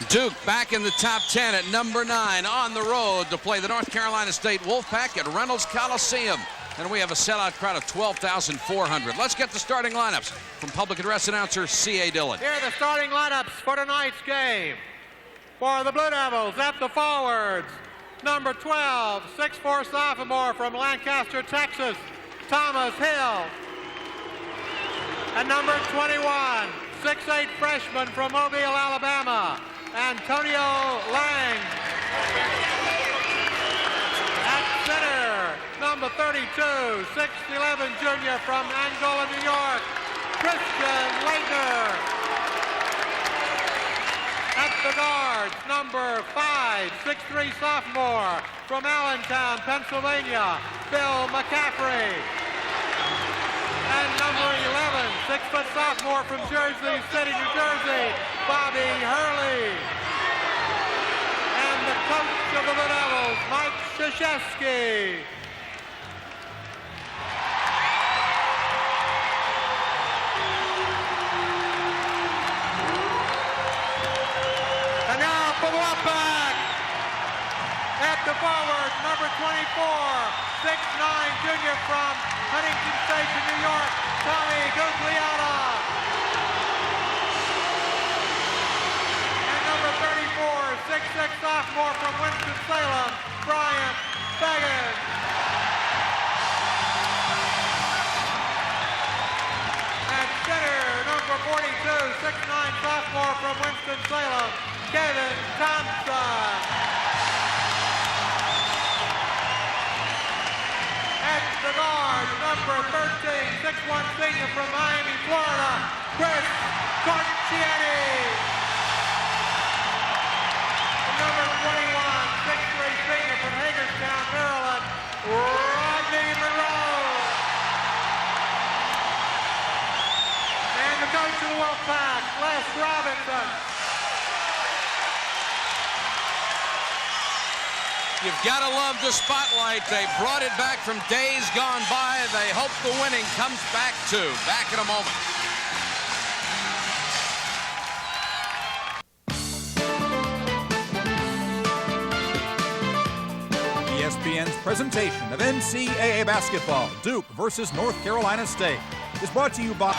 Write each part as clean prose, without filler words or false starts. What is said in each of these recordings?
Duke back in the top 10 at number 9 on the road to play the North Carolina State Wolfpack at Reynolds Coliseum. And we have a sellout crowd of 12,400. Let's get the starting lineups from public address announcer C.A. Dillon. Here are the starting lineups for tonight's game. For the Blue Devils at the forwards, number 12, 6'4" sophomore from Lancaster, Texas, Thomas Hill. And number 21, 6'8" freshman from Mobile, Alabama, Antonio Lang. At center, number 32, 6'11" junior from Angola, New York, Christian Leitner. At the guards, number 5, 6'3" sophomore from Allentown, Pennsylvania, Bill McCaffrey. And number 11, 6' sophomore from Jersey City, New Jersey, Bobby Hurley. And the coach of the Blue Devils, Mike Krzyzewski. And now for the Wolfpack. At the forward, number 24, 6'9" junior from Huntington Station, New York, Tommy Gugliotta. And number 34, 6'6" sophomore from Winston-Salem, Brian Feggins. At center, number 42, 6'9" sophomore from Winston-Salem, Kevin Thompson. At the guard, number 13, 6'1" senior from Miami, Florida, Chris Corchiani. And number 21, 6'3" senior from Hagerstown, Maryland, Rodney Monroe. And the coach of the Wolfpack, Les Robinson. You've got to love the spotlight. They brought it back from days gone by. They hope the winning comes back too. Back in a moment. ESPN's presentation of NCAA basketball, Duke versus North Carolina State, is brought to you by...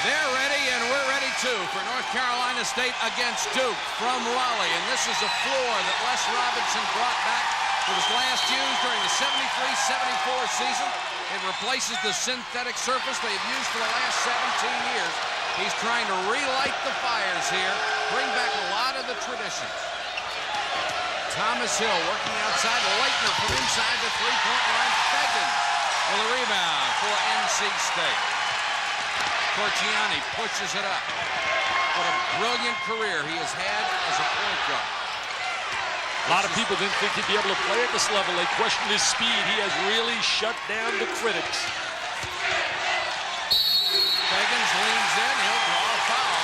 They're ready, and we're ready too for North Carolina State against Duke from Raleigh. And this is a floor that Les Robinson brought back that was last used during the 73-74 season. It replaces the synthetic surface they've used for the last 17 years. He's trying to relight the fires here, bring back a lot of the traditions. Thomas Hill working outside, Leitner from inside the three-point line. Feggins with a rebound for NC State. Corchiani pushes it up. What a brilliant career he has had as a point guard. A lot of people didn't think he'd be able to play at this level. They questioned his speed. He has really shut down the critics. Feggins leans in. He'll draw a foul.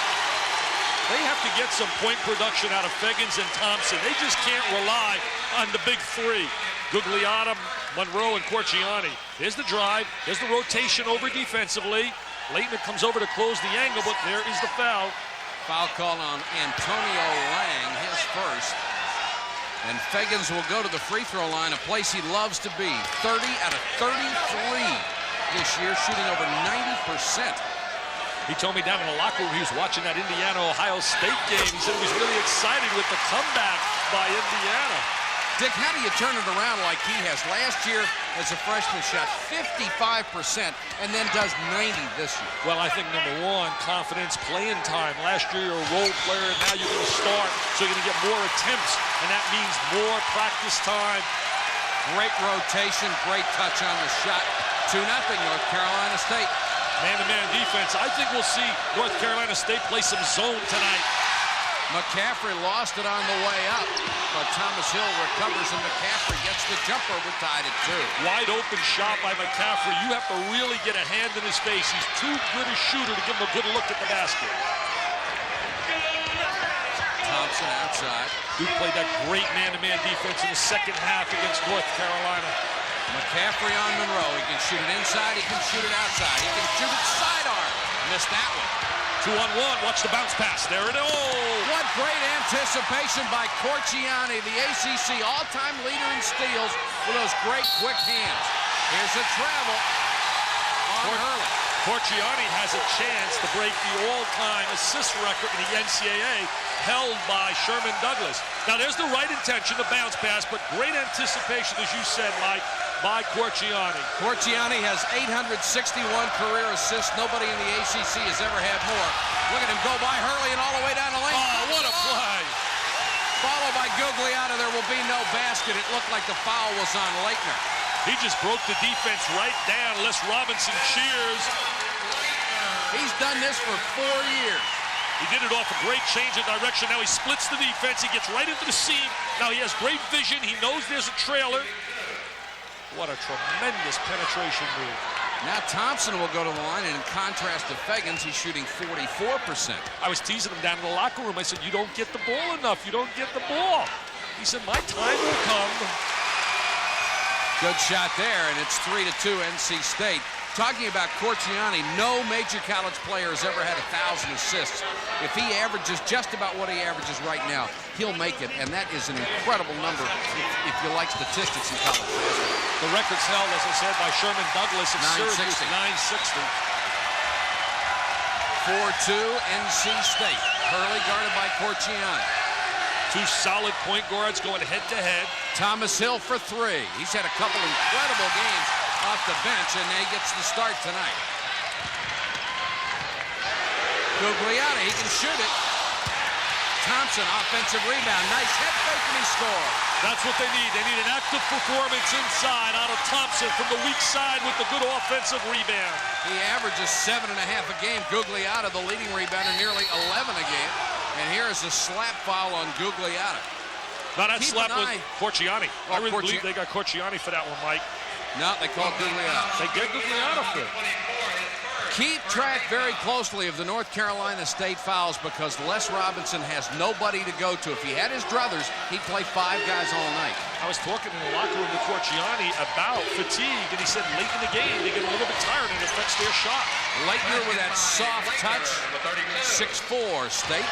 They have to get some point production out of Feggins and Thompson. They just can't rely on the big three. Gugliotta, Monroe, and Corchiani. There's the drive. There's the rotation over defensively. Leitner comes over to close the angle, but there is the foul. Foul call on Antonio Lang, his first. And Feggins will go to the free throw line, a place he loves to be. 30 out of 33 this year, shooting over 90%. He told me down in the locker room he was watching that Indiana-Ohio State game. He said he was really excited with the comeback by Indiana. Dick, how do you turn it around like he has? Last year, as a freshman, shot 55% and then does 90 this year. Well, I think number one, confidence, playing time. Last year, you're a role player, and now you're going to start, so you're going to get more attempts, and that means more practice time. Great rotation, great touch on the shot. 2-0, North Carolina State. Man-to-man defense. I think we'll see North Carolina State play some zone tonight. McCaffrey lost it on the way up, but Thomas Hill recovers, and McCaffrey gets the jumper. We're tied at 2. Wide open shot by McCaffrey. You have to really get a hand in his face. He's too good a shooter to give him a good look at the basket. Thompson outside. Duke played that great man-to-man defense in the second half against North Carolina. McCaffrey on Monroe. He can shoot it inside. He can shoot it outside. He can shoot it sidearm. Missed that one. 2-on-1. Watch the bounce pass. There it is. Oh! What great anticipation by Corchiani, the ACC all-time leader in steals with those great quick hands. Here's a travel on Hurley. Corchiani has a chance to break the all-time assist record in the NCAA held by Sherman Douglas. Now, there's the right intention, the bounce pass, but great anticipation, as you said, Mike, by Corchiani. Corchiani has 861 career assists. Nobody in the ACC has ever had more. Look at him go by Hurley and all the way down the lane. Oh, what a play. Followed by Gugliotta. There will be no basket. It looked like the foul was on Leitner. He just broke the defense right down. Les Robinson cheers. He's done this for 4 years. He did it off a great change of direction. Now he splits the defense. He gets right into the seam. Now he has great vision. He knows there's a trailer. What a tremendous penetration move. Now Thompson will go to the line, and in contrast to Feggins, he's shooting 44%. I was teasing him down in the locker room. I said, you don't get the ball enough. You don't get the ball. He said, my time will come. Good shot there, and it's 3-2 NC State. Talking about Corchiani, no major college player has ever had 1,000 assists. If he averages just about what he averages right now, he'll make it, and that is an incredible number if you like statistics in college basketball. The record's held, as I said, by Sherman Douglas of 960. Syracuse, 960. 4-2 NC State. Hurley guarded by Corchiani. Two solid point guards going head-to-head. Thomas Hill for 3. He's had a couple incredible games off the bench, and he gets the start tonight. Gugliotta, he can shoot it. Thompson, offensive rebound. Nice head fake, and he scores. That's what they need. They need an active performance inside out of Thompson from the weak side with the good offensive rebound. He averages 7.5 a game. Gugliotta, the leading rebounder, nearly 11 a game. And here is a slap foul on Gugliotta. Now that slap was Corchiani. Oh, I really believe they got Corchiani for that one, Mike. No, they called Gugliotta. They get Gugliotta for it. Keep track very closely of the North Carolina State fouls because Les Robinson has nobody to go to. If he had his druthers, he'd play 5 guys all night. I was talking in the locker room with Corchiani about fatigue, and he said late in the game they get a little bit tired and it affects their shot. Leitner with that soft touch, 6'4", State.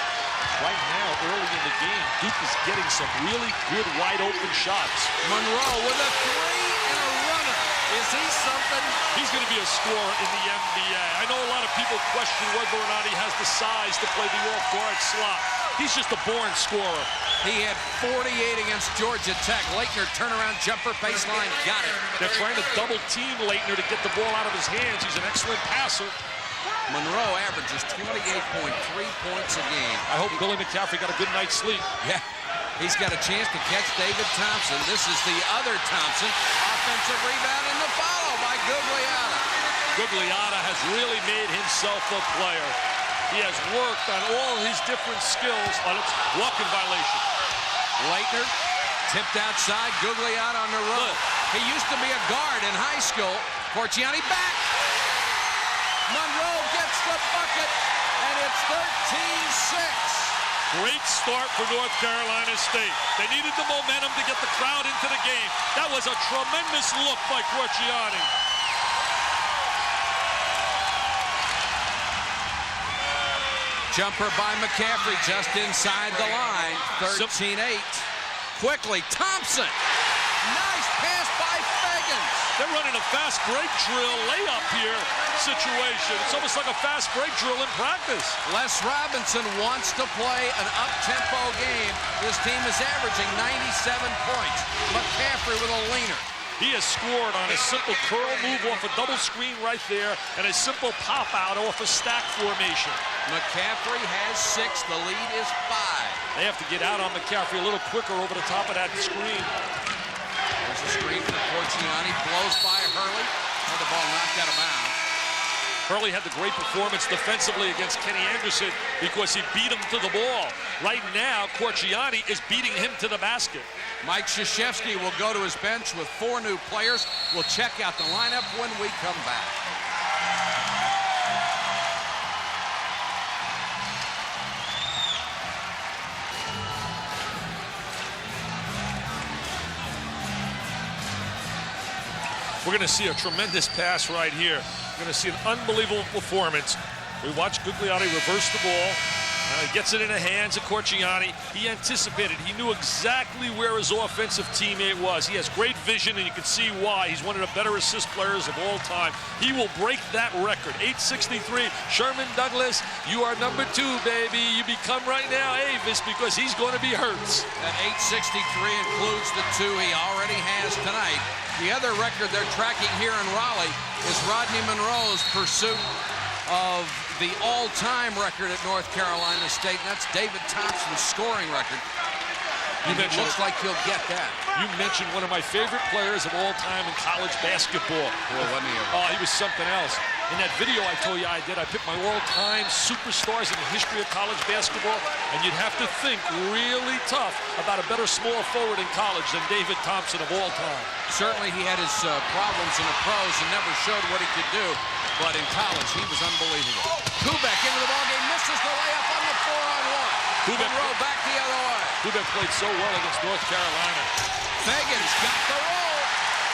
Right now, early in the game, Duke is getting some really good wide-open shots. Monroe with a 3 and a runner. Is he something? He's going to be a scorer in the NBA. I know a lot of people question whether or not he has the size to play the off-guard slot. He's just a born scorer. He had 48 against Georgia Tech. Leitner turnaround jumper baseline, got it. They're trying to double-team Leitner to get the ball out of his hands. He's an excellent passer. Monroe averages 28.3 points a game. I hope Billy McCaffrey got a good night's sleep. Yeah, he's got a chance to catch David Thompson. This is the other Thompson. Offensive rebound and the follow by Gugliotta. Gugliotta has really made himself a player. He has worked on all his different skills on its walking violation. Leitner tipped outside. Gugliotta on the run. He used to be a guard in high school. Corchiani back. Monroe gets the bucket, and it's 13-6. Great start for North Carolina State. They needed the momentum to get the crowd into the game. That was a tremendous look by Corchiani. Jumper by McCaffrey just inside the line. 13-8. Quickly, Thompson. Nice pass by Feggins. They're running a fast break drill layup here situation. It's almost like a fast break drill in practice. Les Robinson wants to play an up-tempo game. His team is averaging 97 points. McCaffrey with a leaner. He has scored on a simple curl move off a double screen right there and a simple pop out off a stack formation. McCaffrey has 6. The lead is 5. They have to get out on McCaffrey a little quicker over the top of that screen. There's a screen for Corchiani. Blows by Hurley. Had the ball knocked out of bounds. Hurley had the great performance defensively against Kenny Anderson because he beat him to the ball. Right now, Corchiani is beating him to the basket. Mike Krzyzewski will go to his bench with 4 new players. We'll check out the lineup when we come back. We're going to see a tremendous pass right here. We're going to see an unbelievable performance. We watched Gugliotti reverse the ball. He gets it in the hands of Corchiani. He anticipated. He knew exactly where his offensive teammate was. He has great vision, and you can see why. He's one of the better assist players of all time. He will break that record. 863. Sherman Douglas, you are number 2, baby. You become right now Avis because he's going to be hurt. That 863 includes the 2 he already has tonight. The other record they're tracking here in Raleigh is Rodney Monroe's pursuit of the all-time record at North Carolina State, and that's David Thompson's scoring record. It looks like he'll get that. You mentioned one of my favorite players of all time in college basketball. Well, let me hear. Oh, he was something else. In that video I told you I did, I picked my all-time superstars in the history of college basketball, and you'd have to think really tough about a better small forward in college than David Thompson of all time. Certainly he had his problems in the pros and never showed what he could do, but in college he was unbelievable. Kubek into the ballgame, misses the layup on the 4-on-1. Monroe back the other way. Kubek played so well against North Carolina. Feggins got the roll.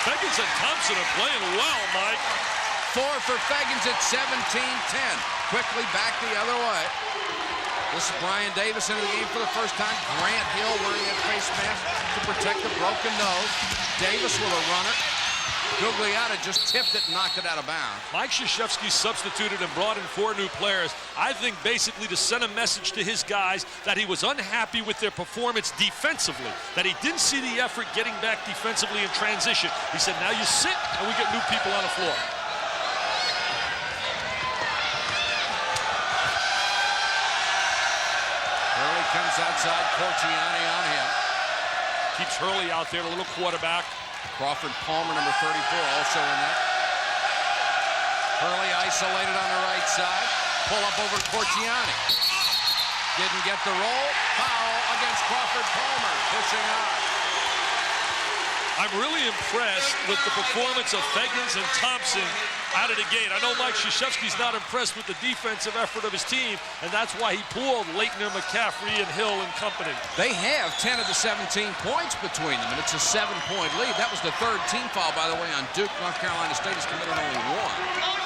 Feggins and Thompson are playing well, Mike. 4 for Feggins at 17-10. Quickly back the other way. This is Brian Davis into the game for the first time. Grant Hill wearing a face mask to protect the broken nose. Davis with a runner. Gugliotti just tipped it and knocked it out of bounds. Mike Krzyzewski substituted and brought in 4 new players, I think basically to send a message to his guys that he was unhappy with their performance defensively, that he didn't see the effort getting back defensively in transition. He said, now you sit and we get new people on the floor. Hurley comes outside, Corchiani on him. Keeps Hurley out there, the little quarterback. Crawford Palmer, number 34, also in there. Hurley isolated on the right side. Pull up over Corchiani. Didn't get the roll. Foul against Crawford Palmer, pushing on. I'm really impressed with the performance of Feggins and Thompson out of the gate. I know Mike Krzyzewski's not impressed with the defensive effort of his team, and that's why he pulled Leitner, McCaffrey, and Hill and company. They have 10 of the 17 points between them, and it's a 7-point lead. That was the 3rd team foul, by the way, on Duke. North Carolina State has committed only 1.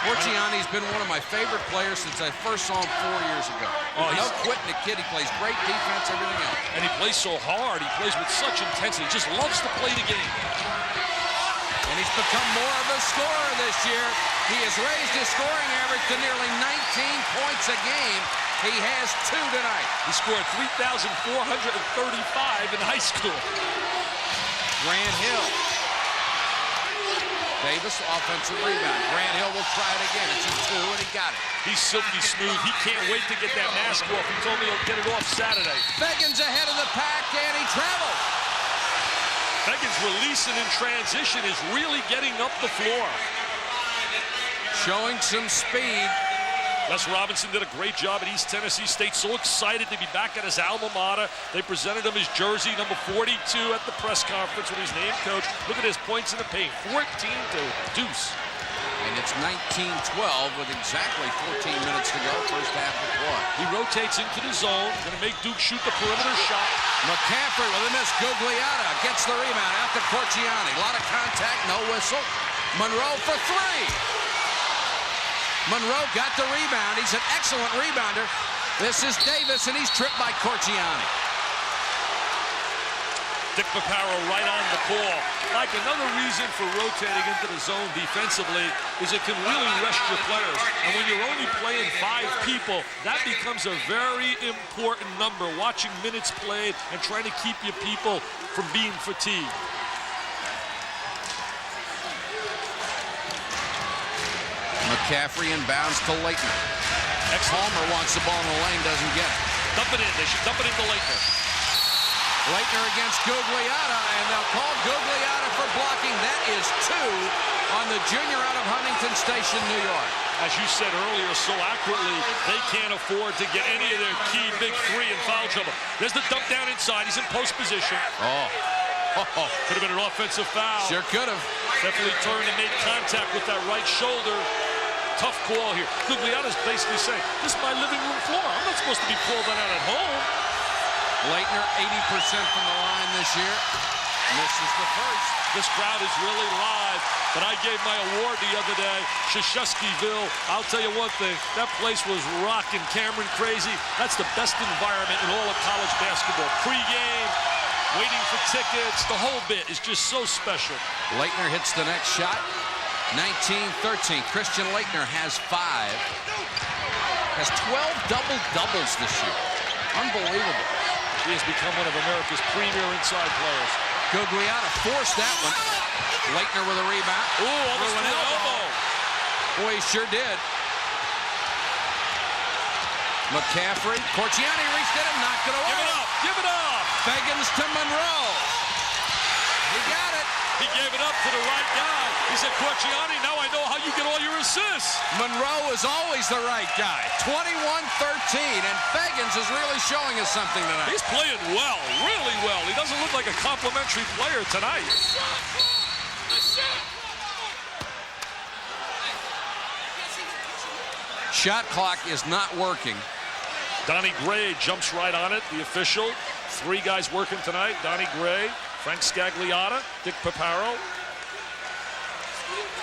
Corchiani's been one of my favorite players since I first saw him 4 years ago. Oh, no quitting the kid. He plays great defense, everything else. And he plays so hard. He plays with such intensity. He just loves to play the game. And he's become more of a scorer this year. He has raised his scoring average to nearly 19 points a game. He has 2 tonight. He scored 3,435 in high school. Grant Hill. Davis, offensive rebound. Grant Hill will try it again. It's a 2, and he got it. He's silky smooth. He can't wait to get that mask off. He told me he'll get it off Saturday. Feggins ahead of the pack, and he travels. Feggins releasing in transition is really getting up the floor. Showing some speed. Les Robinson did a great job at East Tennessee State. So excited to be back at his alma mater. They presented him his jersey, number 42, at the press conference when he's named coach. Look at his points in the paint, 14 to deuce. And it's 19-12 with exactly 14 minutes to go, first half of play. He rotates into the zone, going to make Duke shoot the perimeter shot. McCaffrey with a miss. Gugliotti gets the rebound out to Corchiani. A lot of contact, no whistle. Monroe for 3. Monroe got the rebound. He's an excellent rebounder. This is Davis, and he's tripped by Corchiani. Dick Paparo right on the ball. Like, another reason for rotating into the zone defensively is it can really rest your players. And when you're only playing 5 people, that becomes a very important number. Watching minutes played and trying to keep your people from being fatigued. McCaffrey inbounds to Leitner. Palmer wants the ball in the lane, doesn't get it. Dump it in. They should dump it into Leitner. Leitner against Gugliotti, and they'll call Gugliotti for blocking. That is 2 on the junior out of Huntington Station, New York. As you said earlier so accurately, they can't afford to get any of their key big 3 in foul trouble. There's the dump down inside. He's in post position. Could have been an offensive foul. Sure could have. Definitely turned and made contact with that right shoulder. Tough call here. Gugliotti's basically saying, this is my living room floor. I'm not supposed to be pulled that out at home. Leitner, 80% from the line this year. Misses the first. This crowd is really live, but I gave my award the other day, Krzyzewskiville. I'll tell you one thing, that place was rocking Cameron crazy. That's the best environment in all of college basketball. Pre-game, waiting for tickets, the whole bit is just so special. Leitner hits the next shot. 19-13. Christian Leitner has 5. Has 12 double-doubles this year. Unbelievable. He has become one of America's premier inside players. Gugliotta forced that one. Leitner with a rebound. Ooh, almost an an elbow. Boy, he sure did. McCaffrey. Corchiani reached it and knocked it away. Give it up. Give it up. Feggins to Monroe. He got it. He gave it up to the right guy. He said, Corchiani, now I know how you get all your assists. Monroe is always the right guy. 21-13, and Feggins is really showing us something tonight. He's playing well, really well. He doesn't look like a complimentary player tonight. Shot clock is not working. Donnie Gray jumps right on it, the official. 3 guys working tonight. Donnie Gray, Frank Scagliotta, Dick Paparo.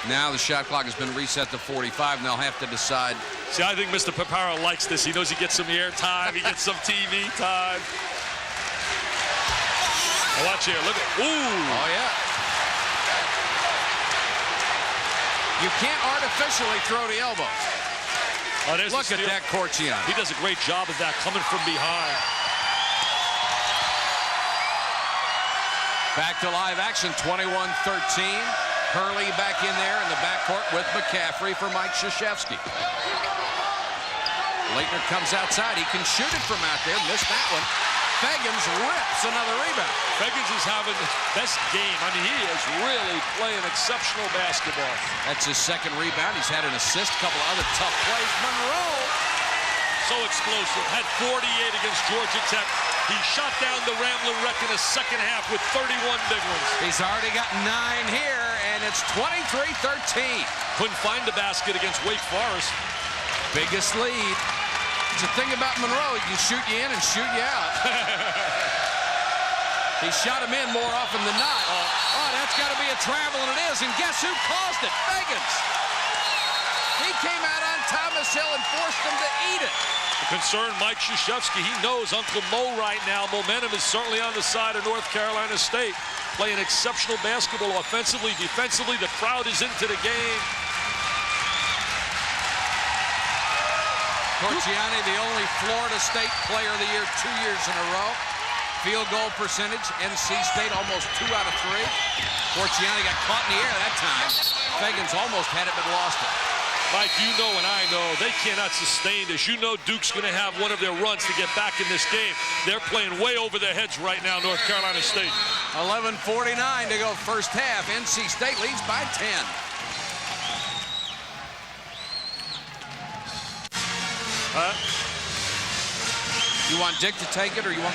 Now the shot clock has been reset to 45, and they'll have to decide. See, I think Mr. Paparo likes this. He knows he gets some air time. He gets some TV time. Oh, watch here. Look at. Ooh. Oh, yeah. You can't artificially throw the elbow. Oh, look at that Corchiani. He does a great job of that, coming from behind. Back to live action, 21-13. Hurley back in there in the backcourt with McCaffrey for Mike Krzyzewski. Leitner comes outside. He can shoot it from out there. Missed that one. Feggins rips another rebound. Feggins is having his best game. I mean, he is really playing exceptional basketball. That's his second rebound. He's had an assist, a couple of other tough plays. Monroe. So explosive. Had 48 against Georgia Tech. He shot down the Ramblin' Wreck in the second half with 31 big ones. He's already got 9 here, and it's 23-13. Couldn't find the basket against Wake Forest. Biggest lead. The thing about Monroe, he can shoot you in and shoot you out. He shot him in more often than not. Oh, that's got to be a travel, and it is. And guess who caused it? Feggins. He came out on Thomas Hill and forced him to eat it. The concern, Mike Krzyzewski, he knows Uncle Mo right now. Momentum is certainly on the side of North Carolina State. Playing exceptional basketball offensively, defensively. The crowd is into the game. Corchiani, the only Florida State Player of the Year 2 years in a row. Field goal percentage, NC State almost 2 out of 3. Corchiani got caught in the air that time. Feggins almost had it but lost it. Mike, you know and I know they cannot sustain this. You know Duke's going to have one of their runs to get back in this game. They're playing way over their heads right now, North Carolina State. 11:49 to go first half. NC State leads by 10. You want Dick to take it, or you want...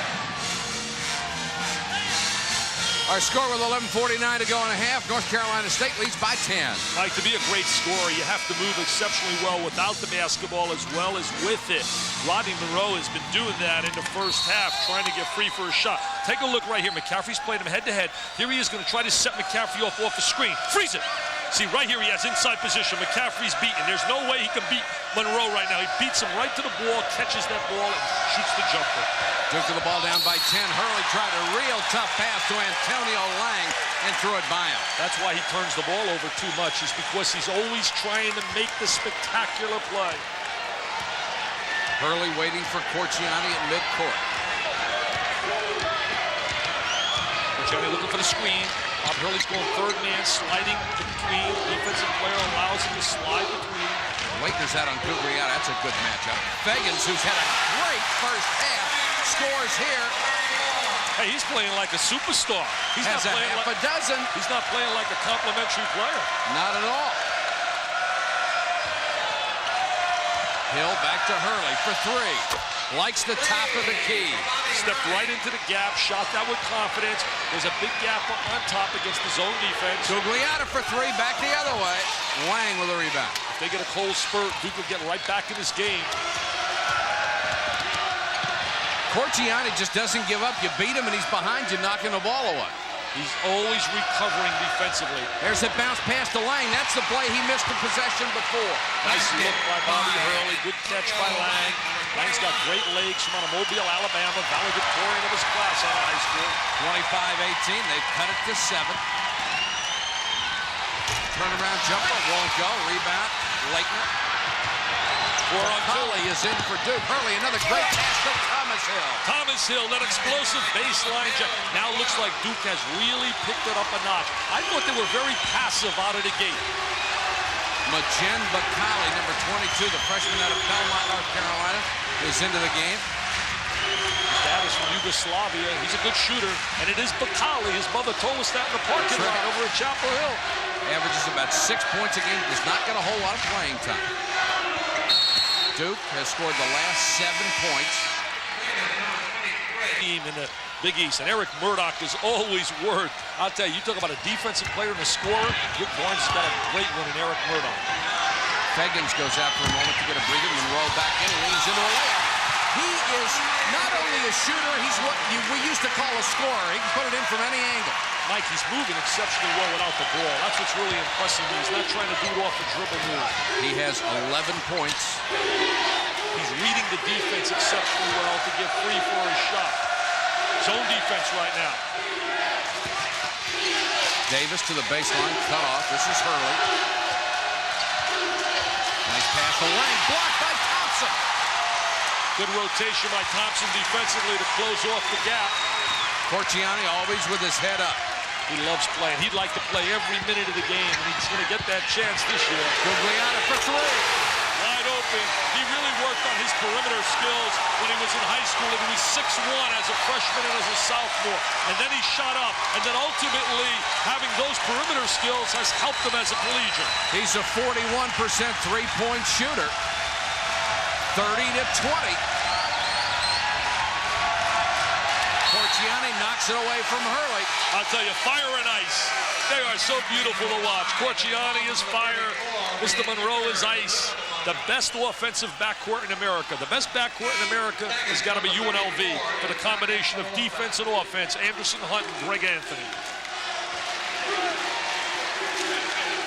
Our score with 11:49 to go in a half. North Carolina State leads by 10. Mike, to be a great scorer, you have to move exceptionally well without the basketball as well as with it. Rodney Monroe has been doing that in the first half, trying to get free for a shot. Take a look right here. McCaffrey's played him head-to-head. Here he is going to try to set McCaffrey off the screen. Freeze it. See, right here he has inside position. McCaffrey's beaten. There's no way he can beat Monroe right now. He beats him right to the ball, catches that ball, and shoots the jumper. Duke with the ball down by 10. Hurley tried a real tough pass to Antonio Lang and threw it by him. That's why he turns the ball over too much, is because he's always trying to make the spectacular play. Hurley waiting for Corchiani at midcourt. Corchiani looking for the screen. Bob Hurley's going third man, sliding between. Defensive player allows him to slide between. Leitner's out on Gugliotta. That's a good matchup. Feggins, who's had a great first half, scores here. Hey, he's playing like a superstar. He's has not a playing half like a dozen. He's not playing like a complimentary player. Not at all. Hill back to Hurley for 3. Likes the top of the key. Stepped right into the gap, shot that with confidence. There's a big gap on top against the zone defense. Gugliotta for 3, back the other way. Lang with a rebound. If they get a cold spurt, Duke will get right back in this game. Corchiani just doesn't give up. You beat him and he's behind you, knocking the ball away. He's always recovering defensively. There's a bounce pass to Lang. That's the play he missed the possession before. Nice look by Bobby Hurley. Good catch by Lang. Lang's got great legs from out of Mobile, Alabama. Valedictorian of his class out of high school. 25-18. They cut it to 7. Turnaround jumper won't go. Rebound. Leitner. 4-on-2. Hurley is in for Duke. Hurley, another great pass to Thomas Hill. Thomas Hill, that explosive baseline jump. Now looks like Duke has really picked it up a notch. I thought they were very passive out of the gate. Majen Bakali, number 22, the freshman out of Belmont, North Carolina, is into the game. His dad is from Yugoslavia. He's a good shooter, and it is Bakali. His mother told us that in the parking lot over at Chapel Hill. Averages about 6 points a game. Does not get a whole lot of playing time. Duke has scored the last 7 points. Team in the Big East, and Eric Murdoch is always worth. I'll tell you, you talk about a defensive player and a scorer. Rick Barnes has got a great one in Eric Murdoch. Feggins goes out for a moment to get a breather. Monroe back in, leans into a layup. He is not only a shooter, he's what we used to call a scorer. He can put it in from any angle. Mike, he's moving exceptionally well without the ball. That's what's really impressive. He's not trying to do it off a dribble move. He has 11 points. He's reading the defense exceptionally well to get free for his shot. Zone defense right now. Davis to the baseline, cut off. This is Hurley. Nice pass to Lang, blocked by Thompson. Good rotation by Thompson defensively to close off the gap. Corchiani always with his head up. He loves playing. He'd like to play every minute of the game, and he's going to get that chance this year. Guglielmo for 3. Wide open. He really worked on his perimeter skills when he was in high school, and he was 6'1" as a freshman and as a sophomore. And then he shot up, and then ultimately having those perimeter skills has helped him as a collegiate. He's a 41% three-point shooter. 30-20. Corchiani knocks it away from Hurley. I'll tell you, fire and ice. They are so beautiful to watch. Corchiani is fire. Mr. Monroe is ice. The best offensive backcourt in America. The best backcourt in America has got to be UNLV for the combination of defense and offense. Anderson, Hunt, and Greg Anthony.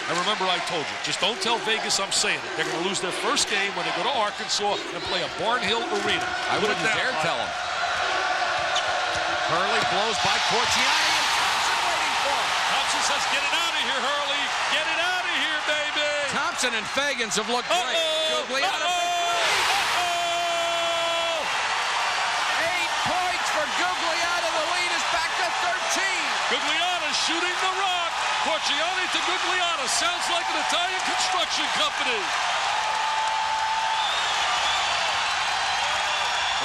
And remember, I told you, just don't tell Vegas I'm saying it. They're going to lose their first game when they go to Arkansas and play a Barnhill Arena. I wouldn't dare tell them. Hurley blows by Corchiani, and Thompson waiting for him. Thompson says, get it out of here, Hurley. Get it out of here, baby. Thompson and Feggins have looked great. Guglielmo for 3. 8 points for Guglielmo. The lead is back to 13. Guglielmo shooting the rock. Corchiani to Guglielmo. Sounds like an Italian construction company.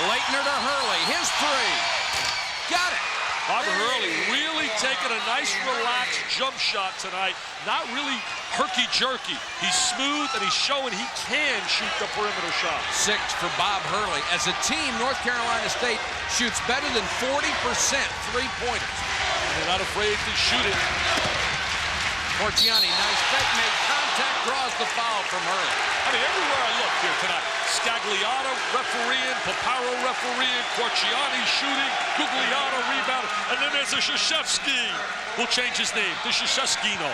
Leitner to Hurley. His 3. Got it. Bobby Hurley really taking a nice, relaxed jump shot tonight. Not really herky-jerky. He's smooth, and he's showing he can shoot the perimeter shot. 6 for Bob Hurley. As a team, North Carolina State shoots better than 40% three-pointers. And they're not afraid to shoot it. Corchiani, nice fake, made contact, draws the foul from Hurley. I mean, everywhere I look here tonight, Scagliato refereeing, Paparo refereeing, Corchiani shooting, Guglielmo rebounding, and then there's a Krzyzewski. We'll change his name to Krzyzewskino.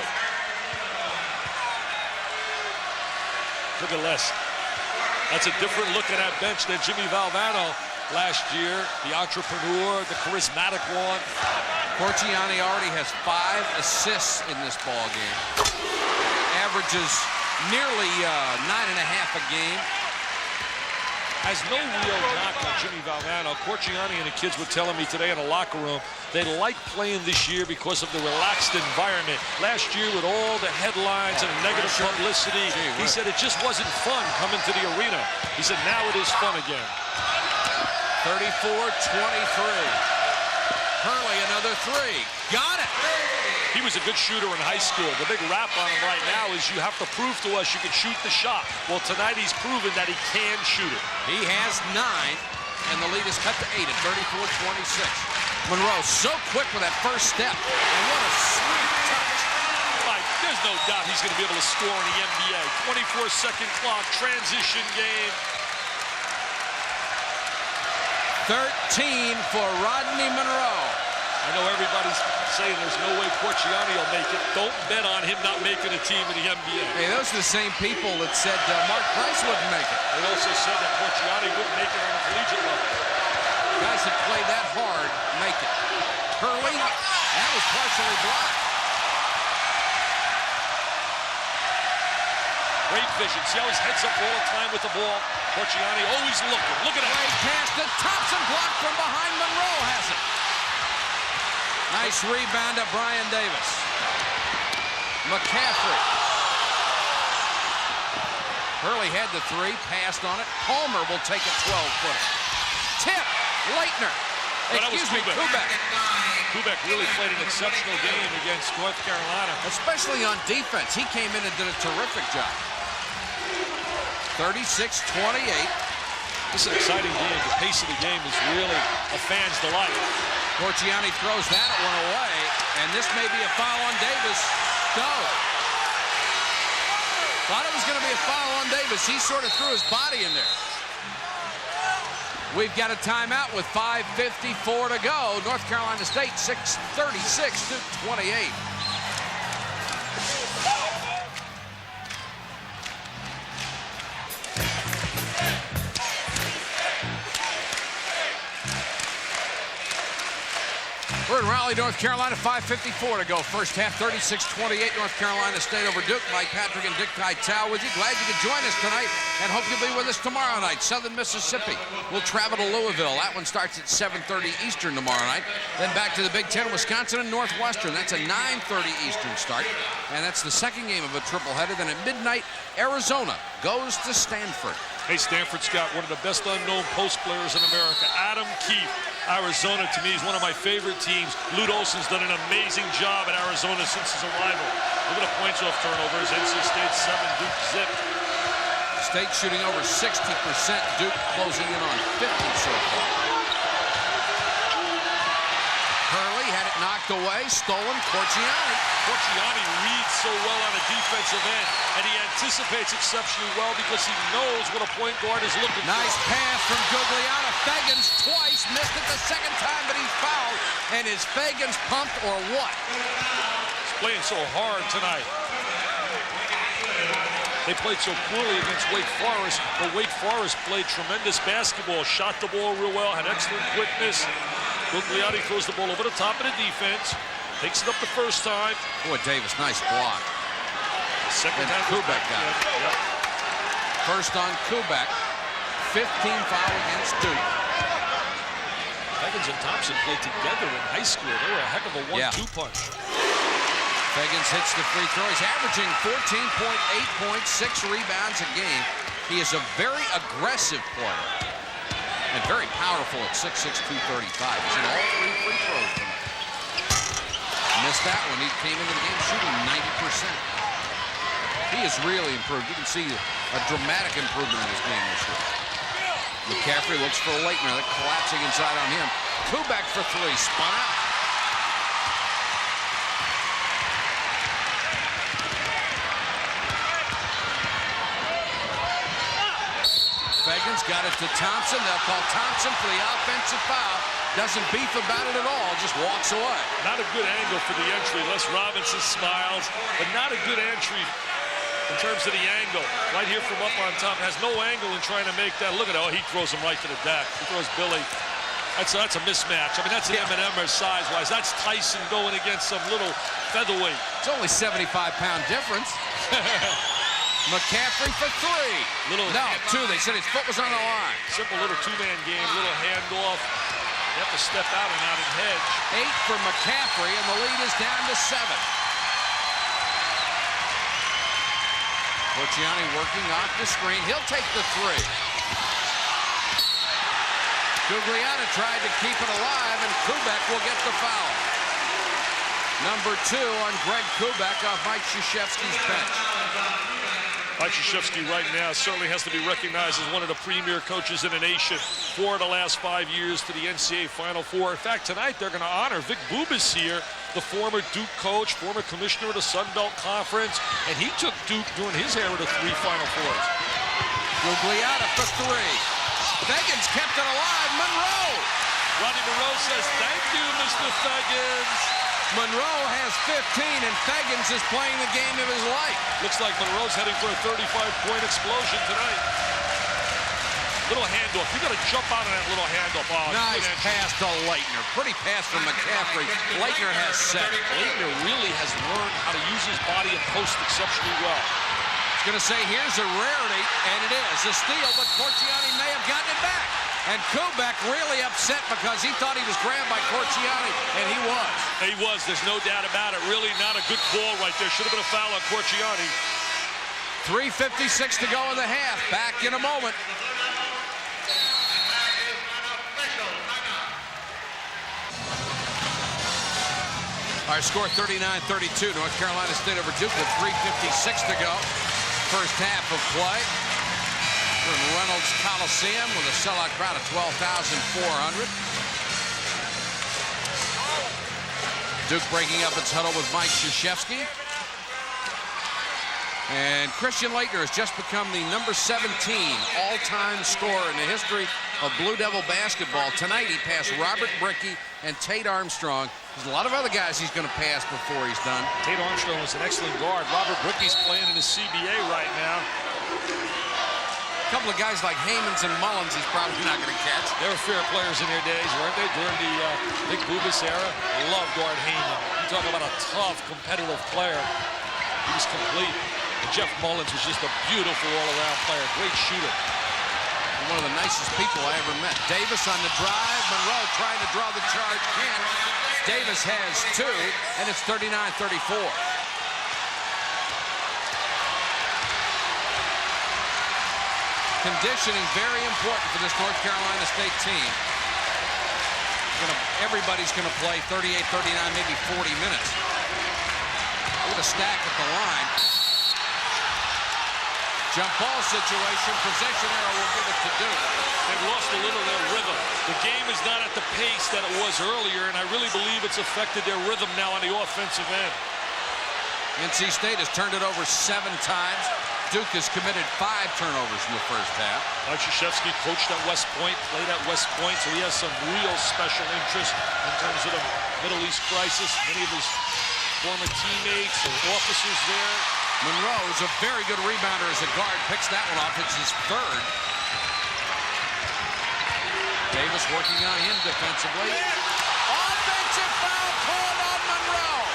Look at Les. That's a different look at that bench than Jimmy Valvano last year. The entrepreneur, the charismatic one. Corchiani already has 5 assists in this ball game. Averages nearly 9.5 a game. Has no real knock on Jimmy Valvano. Corchiani and the kids were telling me today in the locker room they like playing this year because of the relaxed environment. Last year with all the headlines and negative publicity, he said it just wasn't fun coming to the arena. He said now it is fun again. 34-23. Hurley, another 3. Got it. He was a good shooter in high school. The big rap on him right now is you have to prove to us you can shoot the shot. Well, tonight he's proven that he can shoot it. He has 9, and the lead is cut to 8 at 34-26. Monroe so quick with that first step, and what a sweet touch. Like, there's no doubt he's going to be able to score in the NBA. 24-second clock, transition game. 13 for Rodney Monroe. I know everybody's saying there's no way Corchiani will make it. Don't bet on him not making a team in the NBA. Hey, those are the same people that said Mark Price wouldn't make it. They also said that Corchiani wouldn't make it on a collegiate level. Guys that play that hard make it. Hurley, that was partially blocked. Great vision. See how his head's up all the time with the ball. Corchiani always looking. Look at that. Great pass to Thompson, blocked from behind. Monroe has it. Nice rebound to Brian Davis. McCaffrey. Hurley had the three, passed on it. Palmer will take a 12-footer. Tip, Leitner. Excuse me, Kubek. Kubek really played an exceptional game against North Carolina. Especially on defense. He came in and did a terrific job. 36-28. This is an exciting game. The pace of the game is really a fan's delight. Corchiani throws that one away, and this may be a foul on Davis. No. Thought it was going to be a foul on Davis. He sort of threw his body in there. We've got a timeout with 5:54 to go. North Carolina State 36 to 28. We're in Raleigh, North Carolina, 5:54 to go. First half, 36-28, North Carolina State over Duke. Mike Patrick and Dick Vitale with you. Glad you could join us tonight, and hope you'll be with us tomorrow night. Southern Mississippi will travel to Louisville. That one starts at 7:30 Eastern tomorrow night. Then back to the Big Ten, Wisconsin and Northwestern. That's a 9:30 Eastern start, and that's the second game of a triple-header. Then at midnight, Arizona goes to Stanford. Hey, Stanford's got one of the best unknown post players in America, Adam Keefe. Arizona, to me, is one of my favorite teams. Lute Olson's done an amazing job at Arizona since his arrival. Look at the points off turnovers. NC State 7, Duke 0. State shooting over 60%. Duke closing in on 50 so far. Hurley had it knocked away. Stolen. Corchiani. Corchiani reads so well on a defensive end, and he anticipates exceptionally well because he knows what a point guard is looking for. Nice pass from Gugliotta. Fagans twice. Missed it the second time, but he's fouled. And is Fagans pumped or what? He's playing so hard tonight. They played so poorly against Wake Forest, but Wake Forest played tremendous basketball, shot the ball real well, had excellent quickness. Gugliotta throws the ball over the top of the defense, takes it up the first time. Boy, Davis, nice block. Second time Kubek got it. Yep. First on Kubek. 15 foul against Duke. Fagans and Thompson played together in high school. They were a heck of a 1-2 punch. Fagans hits the free throw. He's averaging 14.8 points, 6 rebounds a game. He is a very aggressive player and very powerful at 6'6", 235. He's in all 3 free throws tonight. Missed that one. He came into the game shooting 90%. He has really improved. You can see a dramatic improvement in his game this year. McCaffrey looks for Leitner. They're collapsing inside on him. Kubek for 3. Spun out. Fagans got it to Thompson. They'll call Thompson for the offensive foul. Doesn't beef about it at all. Just walks away. Not a good angle for the entry. Les Robinson smiles, but not a good entry in terms of the angle. Right here from up on top. Has no angle in trying to make that. Look at it. Oh, he throws him right to the deck. He throws Billy. That's a mismatch. I mean, that's an M&M size-wise. That's Tyson going against some little featherweight. It's only 75-pound difference. McCaffrey for 3. No, 2. They said his foot was on the line. Simple little two-man game, little handoff. You have to step out and not in hedge. 8 for McCaffrey, and the lead is down to 7. Corchiani working off the screen. He'll take the 3. Gugliotta tried to keep it alive, and Kubek will get the foul. Number 2 on Greg Kubek off Mike Krzyzewski's bench. Mike Krzyzewski right now certainly has to be recognized as one of the premier coaches in the nation. 4 of the last 5 years to the NCAA Final Four. In fact, tonight they're going to honor Vic Bubas here, the former Duke coach, former commissioner of the Sun Belt Conference, and he took Duke during his era to 3 Final Fours. Gugliotta for 3. Fagans kept it alive. Monroe. Rodney Monroe says, thank you, Mr. Feggins. Monroe has 15, and Feggins is playing the game of his life. Looks like Monroe's heading for a 35-point explosion tonight. Little handoff. You got to jump out of that little handoff. Oh, nice pass to Leitner. Pretty pass from McCaffrey. Leitner has 7. Leitner really has learned how to use his body and post exceptionally well. I was going to say, here's a rarity, and it is a steal, but Corchiani may have gotten it back. And Kubek really upset because he thought he was grabbed by Corchiani, and he was. He was. There's no doubt about it. Really not a good call right there. Should have been a foul on Corchiani. 3:56 to go in the half. Back in a moment. Our score 39-32. North Carolina State over Duke with 3:56 to go. First half of play. We're in Reynolds Coliseum with a sellout crowd of 12,400. Duke breaking up its huddle with Mike Krzyzewski. And Christian Leitner has just become the number 17 all-time scorer in the history of Blue Devil basketball. Tonight he passed Robert Brickey and Tate Armstrong. There's a lot of other guys he's going to pass before he's done. Tate Armstrong was an excellent guard. Robert Brickey's playing in the CBA right now. A couple of guys like Hammonds and Mullins he's probably not going to catch. They were fair players in their days, weren't they? During the Big Bubas era. Loved Art Heyman. You talk about a tough, competitive player. He was complete. And Jeff Mullins was just a beautiful all-around player. Great shooter. One of the nicest people I ever met. Davis on the drive. Monroe trying to draw the charge. Can't. Davis has 2, and it's 39-34. Conditioning very important for this North Carolina State team. Everybody's going to play 38, 39, maybe 40 minutes. Look at a stack at the line. Jump ball situation. Possession arrow will give it to Duke. They've lost a little of their rhythm. The game is not at the pace that it was earlier, and I really believe it's affected their rhythm now on the offensive end. NC State has turned it over 7 times. Duke has committed 5 turnovers in the first half. Mike Krzyzewski coached at West Point, played at West Point, so he has some real special interest in terms of the Middle East crisis. Many of his former teammates and officers there. Monroe is a very good rebounder as a guard. Picks that one off. It's his 3rd. Davis working on him defensively. Offensive foul called on Monroe.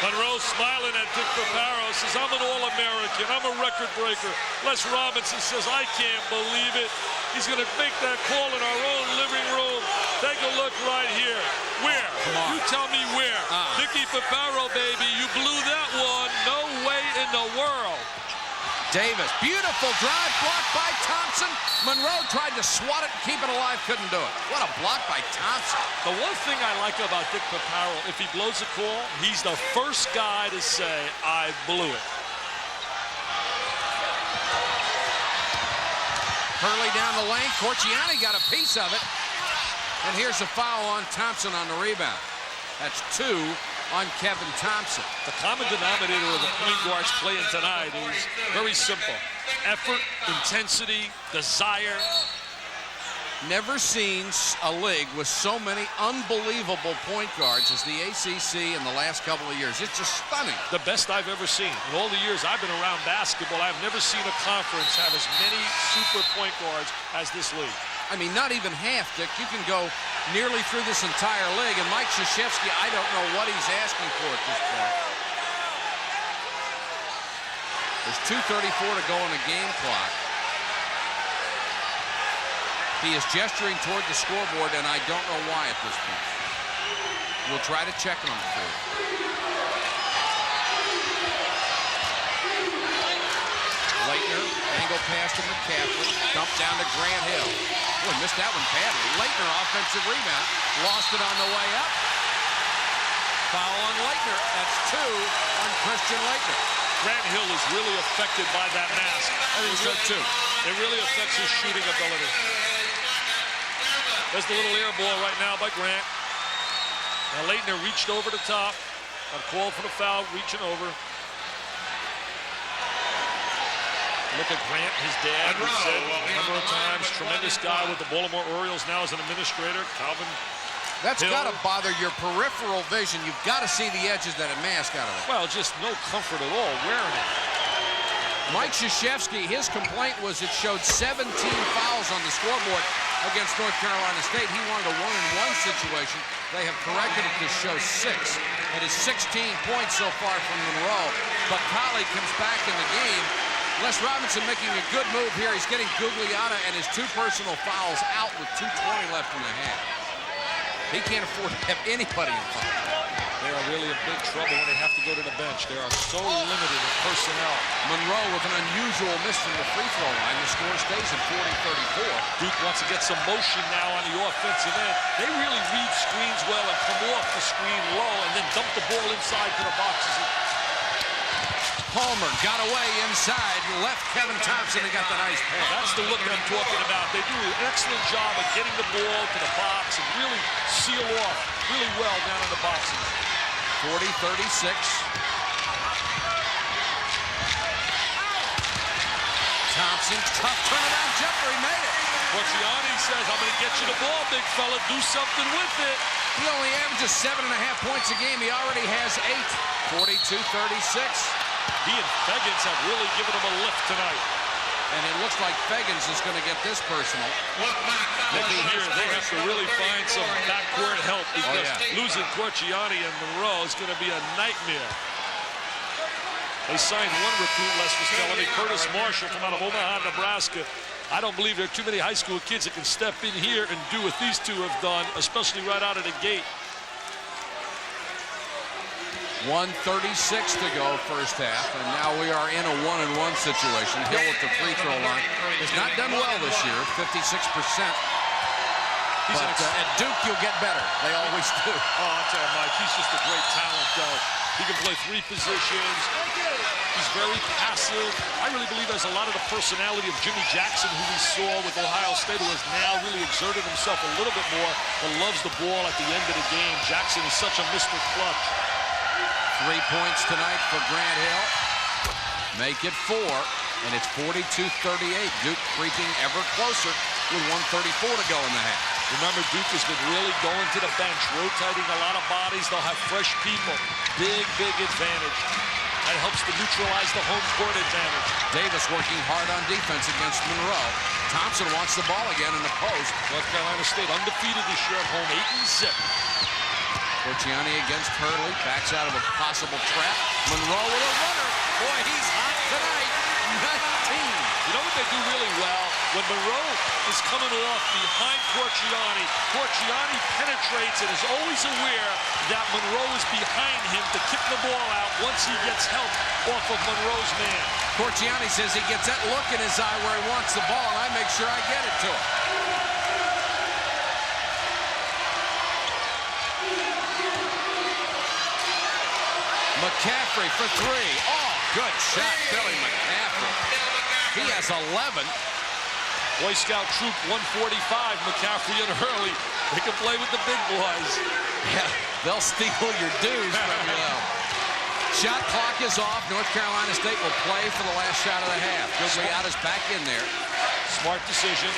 Monroe smiling at Dick Paparo, says, I'm an All-American. I'm a record breaker. Les Robinson says, I can't believe it. He's going to make that call in our own living room. Take a look right here. Where? You tell me where. Dickie Paparo, baby, you blew that one. No way in the world. Davis, beautiful drive, blocked by Thompson. Monroe tried to swat it and keep it alive, couldn't do it. What a block by Thompson. The one thing I like about Dick Paparo, if he blows a call, he's the first guy to say, I blew it. Hurley down the lane. Corchiani got a piece of it. And here's a foul on Thompson on the rebound. That's 2 on Kevin Thompson. The common denominator of the point guards playing tonight is very simple. Effort, intensity, desire. Never seen a league with so many unbelievable point guards as the ACC in the last couple of years. It's just stunning. The best I've ever seen. In all the years I've been around basketball, I've never seen a conference have as many super point guards as this league. I mean, not even half, Dick. You can go nearly through this entire league, and Mike Krzyzewski, I don't know what he's asking for at this point. There's 2:34 to go on the game clock. He is gesturing toward the scoreboard, and I don't know why at this point. We'll try to check on it for you. Leitner, angle pass to McCaffrey, dump down to Grant Hill. Boy, missed that one badly. Leitner, offensive rebound, lost it on the way up. Foul on Leitner. That's 2 on Christian Leitner. Grant Hill is really affected by that mask. I think so too. It really affects his shooting ability. There's the little air ball right now by Grant. Now Leitner reached over the top. Got called for the foul, reaching over. Look at Grant, his dad, who said a number of times, tremendous guy with the Baltimore Orioles, now as an administrator. Calvin That's Hill. got to bother your peripheral vision. You've got to see the edges that a mask out of it. Well, just no comfort at all wearing it. Mike Krzyzewski, his complaint was it showed 17 fouls on the scoreboard against North Carolina State. He wanted a 1-and-1 situation. They have corrected it to show 6. It is 16 points so far from Monroe. But Colley comes back in the game. Les Robinson making a good move here. He's getting Gugliotta and his 2 personal fouls out with 2:20 left in the half. He can't afford to have anybody in foul. They are really in big trouble when they have to go to the bench. They are so limited in personnel. Monroe with an unusual miss from the free throw line. The score stays at 40-34. Duke wants to get some motion now on the offensive end. They really read screens well and come off the screen low and then dump the ball inside to the boxes. Palmer got away inside, left Kevin Thompson and got the nice pass. That's the look that I'm talking about. They do an excellent job of getting the ball to the box and really seal off really well down in the boxes. 40-36. Thompson, tough turnaround jumper, he made it. Corchiani says, I'm going to get you the ball, big fella. Do something with it. He only averages 7.5 points a game. He already has 8. 42-36. He and Feggins have really given him a lift tonight. And it looks like Feggins is going to get this personal. They have to really find some backcourt help because losing Corchiani and Monroe is going to be a nightmare. They signed one recruit, Les was telling me, Curtis Marshall from out of Omaha, Nebraska. I don't believe there are too many high school kids that can step in here and do what these two have done, especially right out of the gate. 1:36 to go first half, and now we are in a 1-and-1 situation. Hill at the free throw line has not done well this year, 56%. But at Duke, you'll get better. They always do. Oh, I'll tell you, Mike, he's just a great talent, though. He can play 3 positions. He's very passive. I really believe there's a lot of the personality of Jimmy Jackson, who we saw with Ohio State, who has now really exerted himself a little bit more, but loves the ball at the end of the game. Jackson is such a Mr. Clutch. 3 points tonight for Grant Hill. Make it 4, and it's 42-38. Duke creeping ever closer with 1:34 to go in the half. Remember, Duke has been really going to the bench, rotating a lot of bodies. They'll have fresh people. Big, big advantage. That helps to neutralize the home court advantage. Davis working hard on defense against Monroe. Thompson wants the ball again in the post. North Carolina State undefeated this year at home, 8-0. Corchiani against Hurley, backs out of a possible trap. Monroe with a runner. Boy, he's hot tonight. 19. You know what they do really well? When Monroe is coming off behind Corchiani, Corchiani penetrates and is always aware that Monroe is behind him to kick the ball out once he gets help off of Monroe's man. Corchiani says he gets that look in his eye where he wants the ball, and I make sure I get it to him. McCaffrey for 3. Oh, good shot, Billy McCaffrey. He has 11. Boy Scout Troop 145, McCaffrey and Hurley. They can play with the big boys. Yeah, they'll steal your dues from you, though. Shot clock is off. North Carolina State will play for the last shot of the half. Gugliotta's back in there. Smart decision.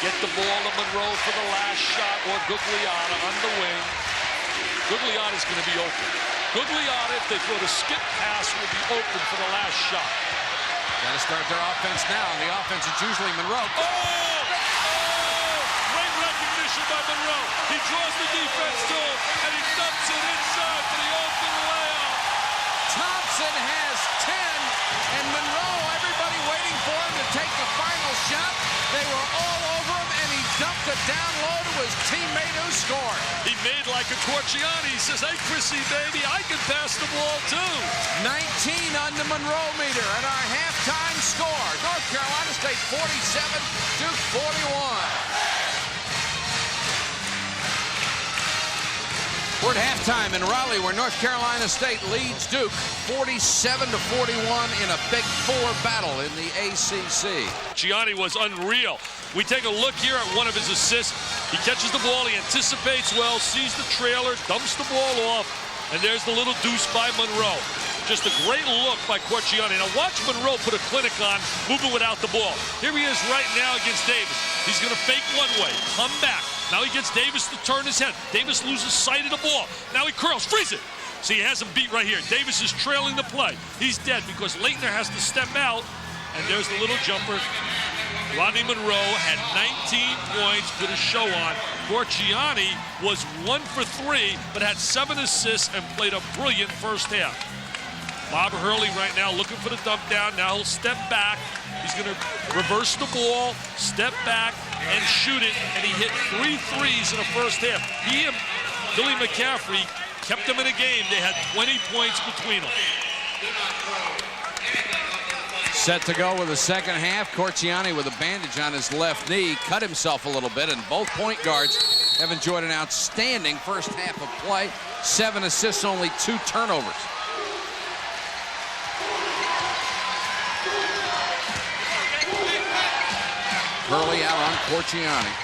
Get the ball to Monroe for the last shot, or Gugliotta on the wing. Gugliotta's going to be open. Gugliotta, if they throw the skip pass, will be open for the last shot. Got to start their offense now. And the offense is usually Monroe. Oh! Great recognition by Monroe. He draws the defense to him, and he dumps it inside for the open layup. Thompson has 10, and Monroe, everybody waiting for him to take the final shot. They were all over him, and he dumped it down low to his teammate who scored. He made like a Corchiani. He says, hey, Chrissy, baby, I can pass the ball, too. 19 on the Monroe meter, and our halftime score. North Carolina State 47, Duke 41. We're at halftime in Raleigh, where North Carolina State leads Duke 47-41 in a Big Four battle in the ACC. Gianni was unreal. We take a look here at one of his assists. He catches the ball, he anticipates well, sees the trailer, dumps the ball off, and there's the little deuce by Monroe. Just a great look by Corchiani. Now watch Monroe put a clinic on, moving without the ball. Here he is right now against Davis. He's going to fake one way, come back. Now he gets Davis to turn his head. Davis loses sight of the ball. Now he curls, freeze it. See, he has him beat right here. Davis is trailing the play. He's dead because Leitner has to step out. And there's the little jumper. Rodney Monroe had 19 points, put a show on. Corchiani was 1 for 3, but had 7 assists and played a brilliant first half. Bob Hurley right now looking for the dump down. Now he'll step back. He's going to reverse the ball, step back, and shoot it. And he hit 3 threes in the first half. He and Billy McCaffrey kept them in a game. They had 20 points between them. Set to go with the second half. Corchiani with a bandage on his left knee, cut himself a little bit, and both point guards have enjoyed an outstanding first half of play. 7 assists, only 2 turnovers. Hurley out on Corchiani.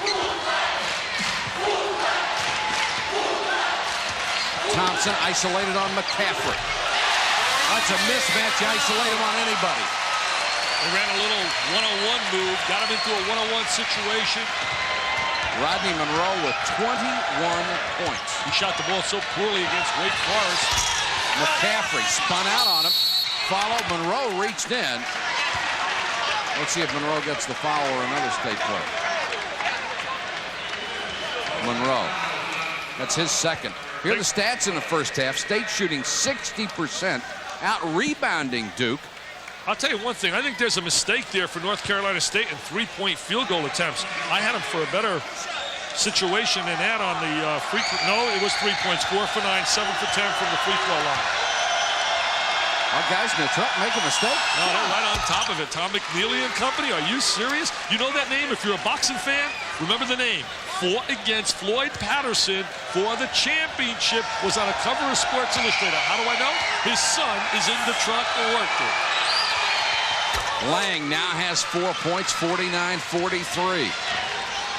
Thompson isolated on McCaffrey. That's a mismatch. You isolate him on anybody. They ran a little one-on-one move, got him into a one-on-one situation. Rodney Monroe with 21 points. He shot the ball so poorly against Wake Forest. McCaffrey spun out on him. Followed. Monroe reached in. Let's see if Monroe gets the foul or another State play. Monroe. That's his second. Here are the stats in the first half. State shooting 60%, out-rebounding Duke. I'll tell you one thing. I think there's a mistake there for North Carolina State in 3-point field goal attempts. I had them for a better situation than that on the free throw. No, it was 3 points. 4 for 9, 7 for 10 from the free throw line. Our guys in the truck make a mistake? No, they're right on top of it. Tom McNeely and company. Are you serious? You know that name? If you're a boxing fan, remember the name. Fought against Floyd Patterson for the championship. Was on a cover of Sports Illustrated. How do I know? His son is in the truck and worked it. Lang now has 4 points, 49-43.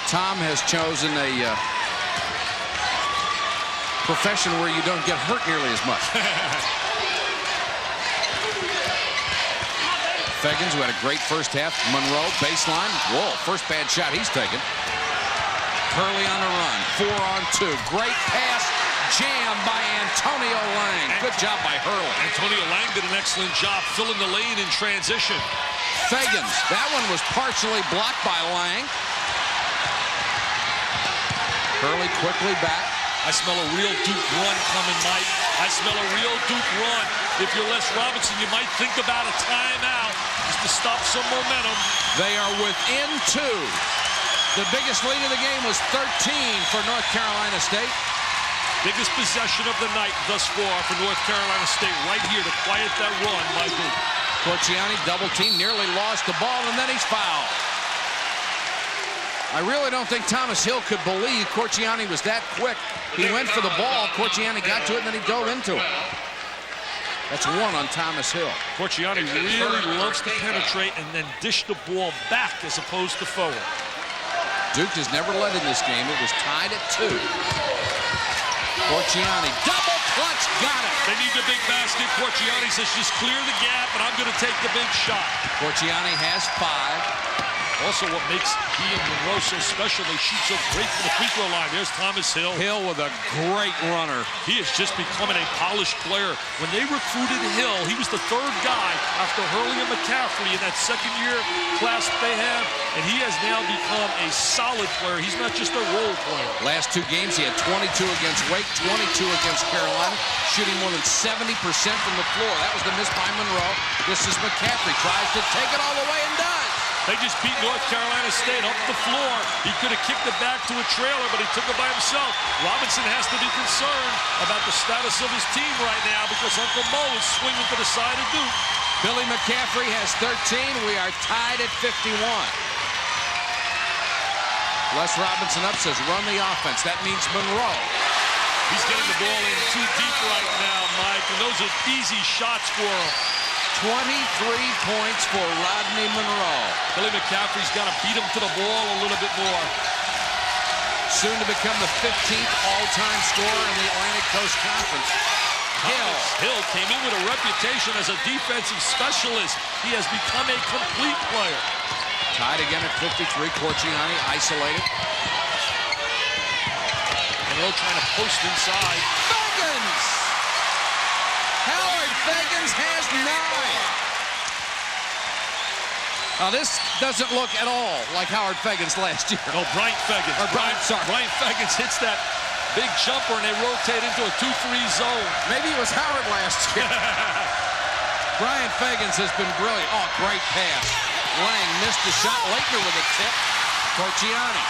Tom has chosen a profession where you don't get hurt nearly as much. Feggins, who had a great first half. Monroe, baseline. Whoa, first bad shot he's taken. Hurley on the run. 4-on-2. Great pass. Jammed by Antonio Lang. Good job by Hurley. Antonio Lang did an excellent job filling the lane in transition. Feggins. That one was partially blocked by Lang. Hurley quickly back. I smell a real Duke run coming, Mike. I smell a real Duke run. If you're Les Robinson, you might think about a timeout just to stop some momentum. They are within 2. The biggest lead of the game was 13 for North Carolina State. Biggest possession of the night thus far for North Carolina State, right here to quiet that run by Duke. Corchiani double team, nearly lost the ball, and then he's fouled. I really don't think Thomas Hill could believe Corchiani was that quick. He went for the ball, Corchiani got to it, and then he dove into it. That's 1 on Thomas Hill. Corchiani really loves to penetrate and then dish the ball back as opposed to forward. Duke has never led in this game. It was tied at 2. Corchiani, double clutch, got it. They need the big basket. Corchiani says just clear the gap, and I'm going to take the big shot. Corchiani has 5. Also, what makes he and Monroe so special, they shoot so great from the free throw line. There's Thomas Hill. Hill with a great runner. He is just becoming a polished player. When they recruited Hill, he was the 3rd guy after Hurley and McCaffrey in that second-year class that they have, and he has now become a solid player. He's not just a role player. Last 2 games, he had 22 against Wake, 22 against Carolina, shooting more than 70% from the floor. That was the miss by Monroe. This is McCaffrey, tries to take it all the way and does. They just beat North Carolina State up the floor. He could have kicked it back to a trailer, but he took it by himself. Robinson has to be concerned about the status of his team right now because Uncle Mo is swinging to the side of Duke. Billy McCaffrey has 13. We are tied at 51. Les Robinson up, says run the offense. That means Monroe. He's getting the ball in too deep right now, Mike, and those are easy shots for him. 23 points for Rodney Monroe. Billy McCaffrey's got to beat him to the ball a little bit more. Soon to become the 15th all-time scorer in the Atlantic Coast Conference. Hill came in with a reputation as a defensive specialist. He has become a complete player. Tied again at 53. Corchiani isolated. Monroe trying to post inside. Fegans! Howard Fegans has 9. Now this doesn't look at all like Howard Fegans last year. No, Bryant Fegans. Or Bryant Fegans hits that big jumper and they rotate into a 2-3 zone. Maybe it was Howard last year. Bryant Fegans has been brilliant. Oh, great pass. Lang missed the shot. Leitner with a tip. Corchiani.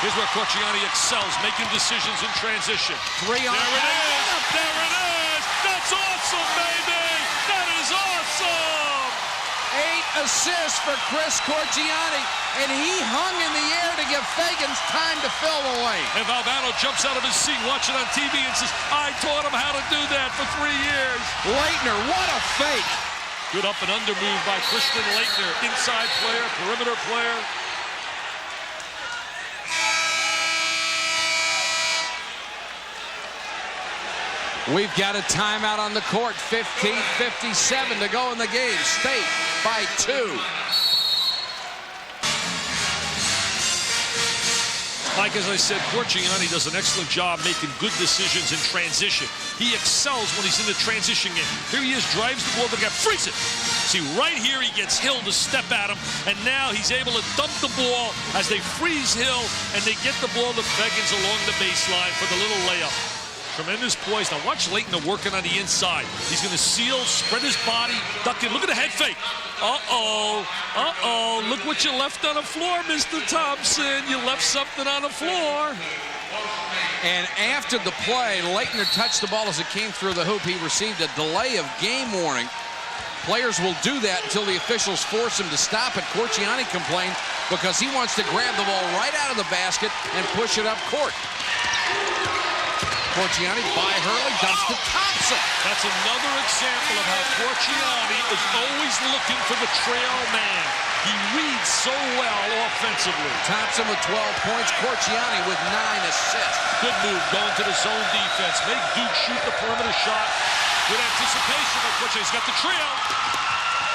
Here's where Corchiani excels, making decisions in transition. 3 on. There it is! There it is! That's awesome, baby! That is awesome! 8 assists for Chris Corchiani, and he hung in the air to give Fegans time to fill the lane. And Valvano jumps out of his seat watching on TV and says, I taught him how to do that for 3 years. Leitner, what a fake. Good up and under move by Christian Leitner. Inside player, perimeter player. We've got a timeout on the court. 15:57 to go in the game. State by 2. Mike, as I said, Corchiani does an excellent job making good decisions in transition. He excels when he's in the transition game. Here he is, drives the ball, the guy frees it. See, right here he gets Hill to step at him, and now he's able to dump the ball as they freeze Hill, and they get the ball to Fegans along the baseline for the little layup. Tremendous poise. Now watch Leitner working on the inside. He's going to seal, spread his body, duck in. Look at the head fake. Uh-oh. Uh-oh. Look what you left on the floor, Mr. Thompson. You left something on the floor. And after the play, Leitner touched the ball as it came through the hoop. He received a delay of game warning. Players will do that until the officials force him to stop it. Corchiani complained because he wants to grab the ball right out of the basket and push it up court. Corchiani by Hurley, dumps to Thompson. That's another example of how Corchiani is always looking for the trail man. He reads so well offensively. Thompson with 12 points, Corchiani with 9 assists. Good move going to the zone defense. Make Duke shoot the perimeter shot. Good anticipation, but Corchiani's got the trail.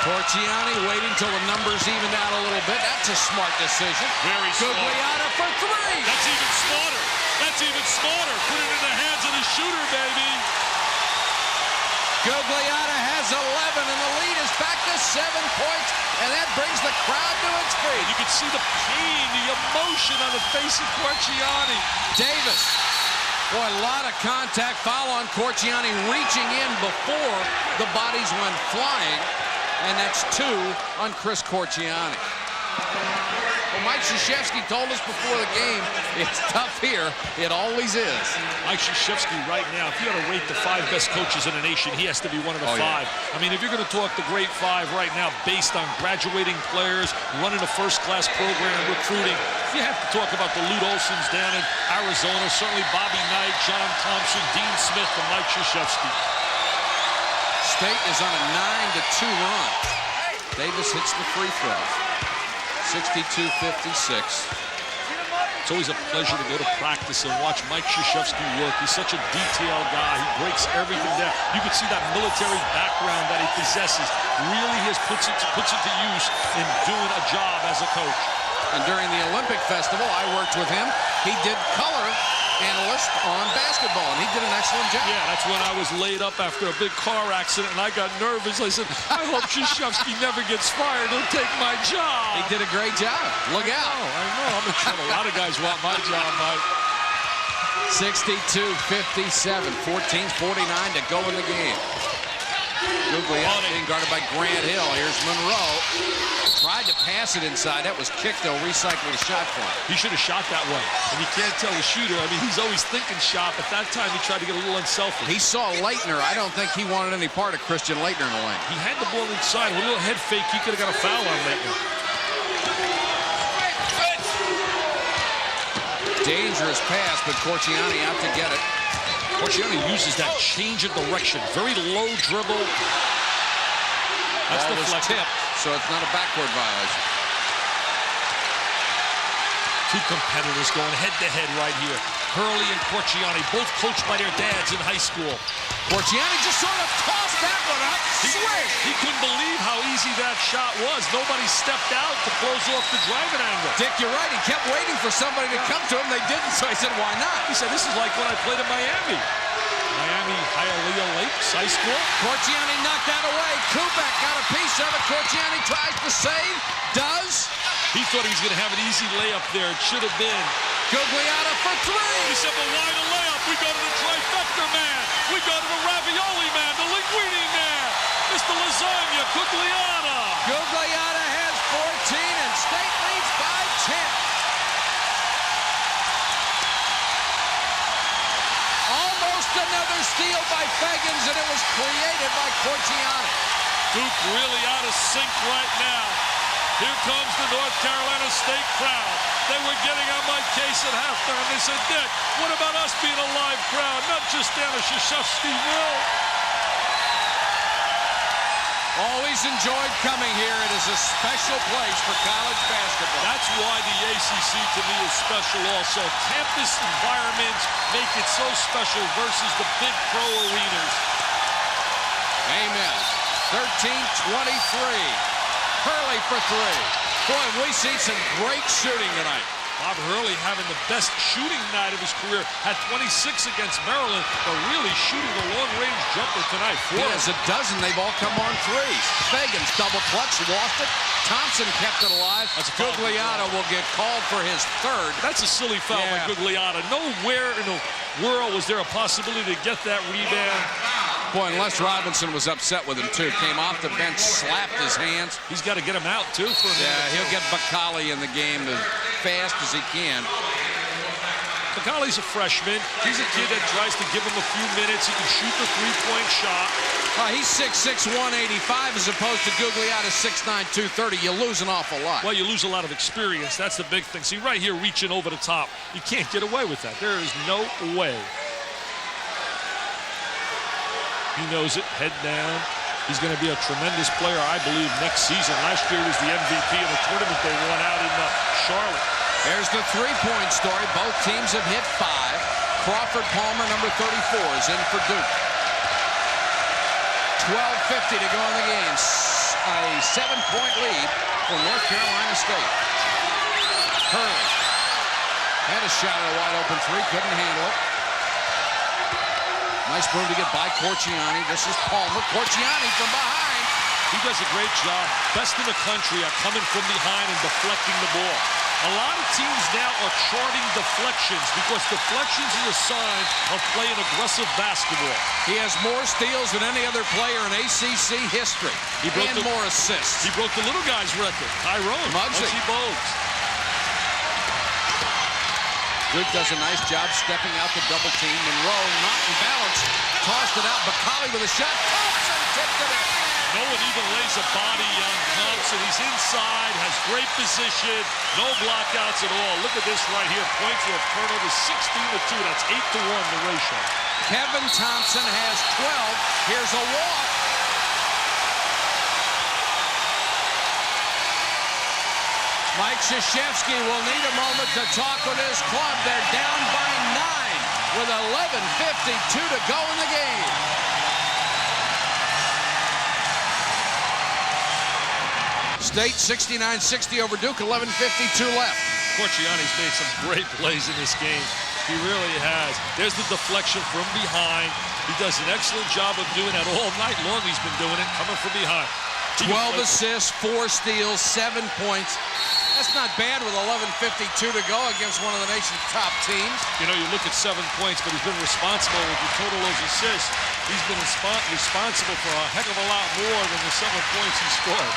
Corchiani waiting till the numbers even out a little bit. That's a smart decision. Very smart. Gugliotta for 3. That's even smarter. That's even smarter. Put it in the hands of the shooter, baby. Gugliotta has 11, and the lead is back to 7 points, and that brings the crowd to its feet. You can see the pain, the emotion on the face of Corchiani. Davis. Boy, a lot of contact. Foul on Corchiani, reaching in before the bodies went flying, and that's 2 on Chris Corchiani. Well, Mike Krzyzewski told us before the game, it's tough here. It always is. Mike Krzyzewski right now, if you had to rate the 5 best coaches in the nation, he has to be one of the 5. Yeah. I mean, if you're going to talk the great 5 right now based on graduating players, running a first-class program, recruiting, you have to talk about the Lute Olsons down in Arizona, certainly Bobby Knight, John Thompson, Dean Smith, and Mike Krzyzewski. State is on a 9-2 run. Davis hits the free throws. 62-56. It's always a pleasure to go to practice and watch Mike Krzyzewski work. He's such a detailed guy. He breaks everything down. You can see that military background that he possesses. Really puts it to use in doing a job as a coach. And during the Olympic Festival, I worked with him. He did color analyst on basketball, and he did an excellent job. Yeah, that's when I was laid up after a big car accident, and I got nervous. I said, I hope Krzyzewski never gets fired. He'll take my job. He did a great job. Look out. I know. I'm in trouble. A lot of guys want my job, Mike. 62-57, 14:49 to go in the game. Gugliotta being guarded by Grant Hill. Here's Monroe. Tried to pass it inside. That was kicked, though. Recycled the shot for him. He should have shot that way. And you can't tell the shooter. I mean, he's always thinking shot, but that time he tried to get a little unselfish. He saw Leitner. I don't think he wanted any part of Christian Leitner in the lane. He had the ball inside. With a little head fake, he could have got a foul on Leitner. Dangerous pass, but Corchiani out to get it. Corchiani uses that change of direction. Very low dribble. That's Ball the was tipped, so it's not a backcourt violation. 2 competitors going head-to-head right here. Hurley and Corchiani, both coached by their dads in high school. Corchiani just sort of tossed that one up. Swish! He couldn't believe how easy that shot was. Nobody stepped out to close off the driving angle. Dick, you're right. He kept waiting for somebody to come to him. They didn't, so he said, why not? He said, this is like when I played in Miami. Miami Hialeah Lakes High School. Corchiani knocked that away. Kubek got a piece of it. Corchiani tries to save. Does. He thought he was going to have an easy layup there. It should have been. Gugliotta for three. He said, well, why the layup? We go to the trifecta man. We go to the ravioli man, the linguine man. Mr. Lasagna, Gugliotta. Gugliotta has 14 and State leads by 10. Almost another steal by Feggins, and it was created by Corchiani. Duke really out of sync right now. Here comes the North Carolina State crowd. They were getting on my case at halftime. They said, Dick, what about us being a live crowd, not just down at Krzyzewski-Mill? Always enjoyed coming here. It is a special place for college basketball. That's why the ACC to me is special also. Campus environments make it so special versus the big pro arenas. Amen. 13-23. Hurley for three. Boy, we see some great shooting tonight. Bob Hurley having the best shooting night of his career. Had 26 against Maryland, but really shooting a long-range jumper tonight. He has a dozen. They've all come on threes. Feggins double clutch, lost it. Thompson kept it alive. Gugliotta will get called for his third. That's a silly foul by Gugliotta. Nowhere in the world was there a possibility to get that rebound. Boy, and Les Robinson was upset with him, too. Came off the bench, slapped his hands. He's got to get him out, too. He'll get Bakali in the game as fast as he can. Bakali's a freshman. He's a kid that tries to give him a few minutes. He can shoot the three-point shot. He's 6'6", 185, as opposed to Gugliotta 6'9", 230. You lose an awful lot. Well, you lose a lot of experience. That's the big thing. See, right here, reaching over the top. You can't get away with that. There is no way. He knows it, head down. He's going to be a tremendous player, I believe, next season. Last year he was the MVP of the tournament they won out in Charlotte. There's the three-point story. Both teams have hit 5. Crawford Palmer, number 34, is in for Duke. 12:50 to go in the game. A 7-point lead for North Carolina State. Hurley had a shot at a wide-open three, couldn't handle it. Nice move to get by Corchiani. This is Palmer. Corchiani from behind. He does a great job. Best in the country at coming from behind and deflecting the ball. A lot of teams now are charting deflections because deflections is a sign of playing aggressive basketball. He has more steals than any other player in ACC history. He broke more assists. He broke the little guy's record. Tyrone. Muggsy Bogues. Duke does a nice job stepping out the double team. Monroe not in balance. Tossed it out. Bakali with a shot. Thompson tipped it in. No one even lays a body on Thompson. He's inside, has great position, no blockouts at all. Look at this right here. Points off turnover, 16-2. That's 8-1 the ratio. Kevin Thompson has 12. Here's a walk. Mike Krzyzewski will need a moment to talk with his club. They're down by 9 with 11:52 to go in the game. State 69-60 over Duke, 11:52 left. Corchiani's made some great plays in this game. He really has. There's the deflection from behind. He does an excellent job of doing that all night long. He's been doing it, coming from behind. 12 assists, 4 steals, 7 points. That's not bad with 11:52 to go against one of the nation's top teams. You know, you look at 7 points, but he's been responsible with the total those assists. He's been responsible for a heck of a lot more than the 7 points he scored.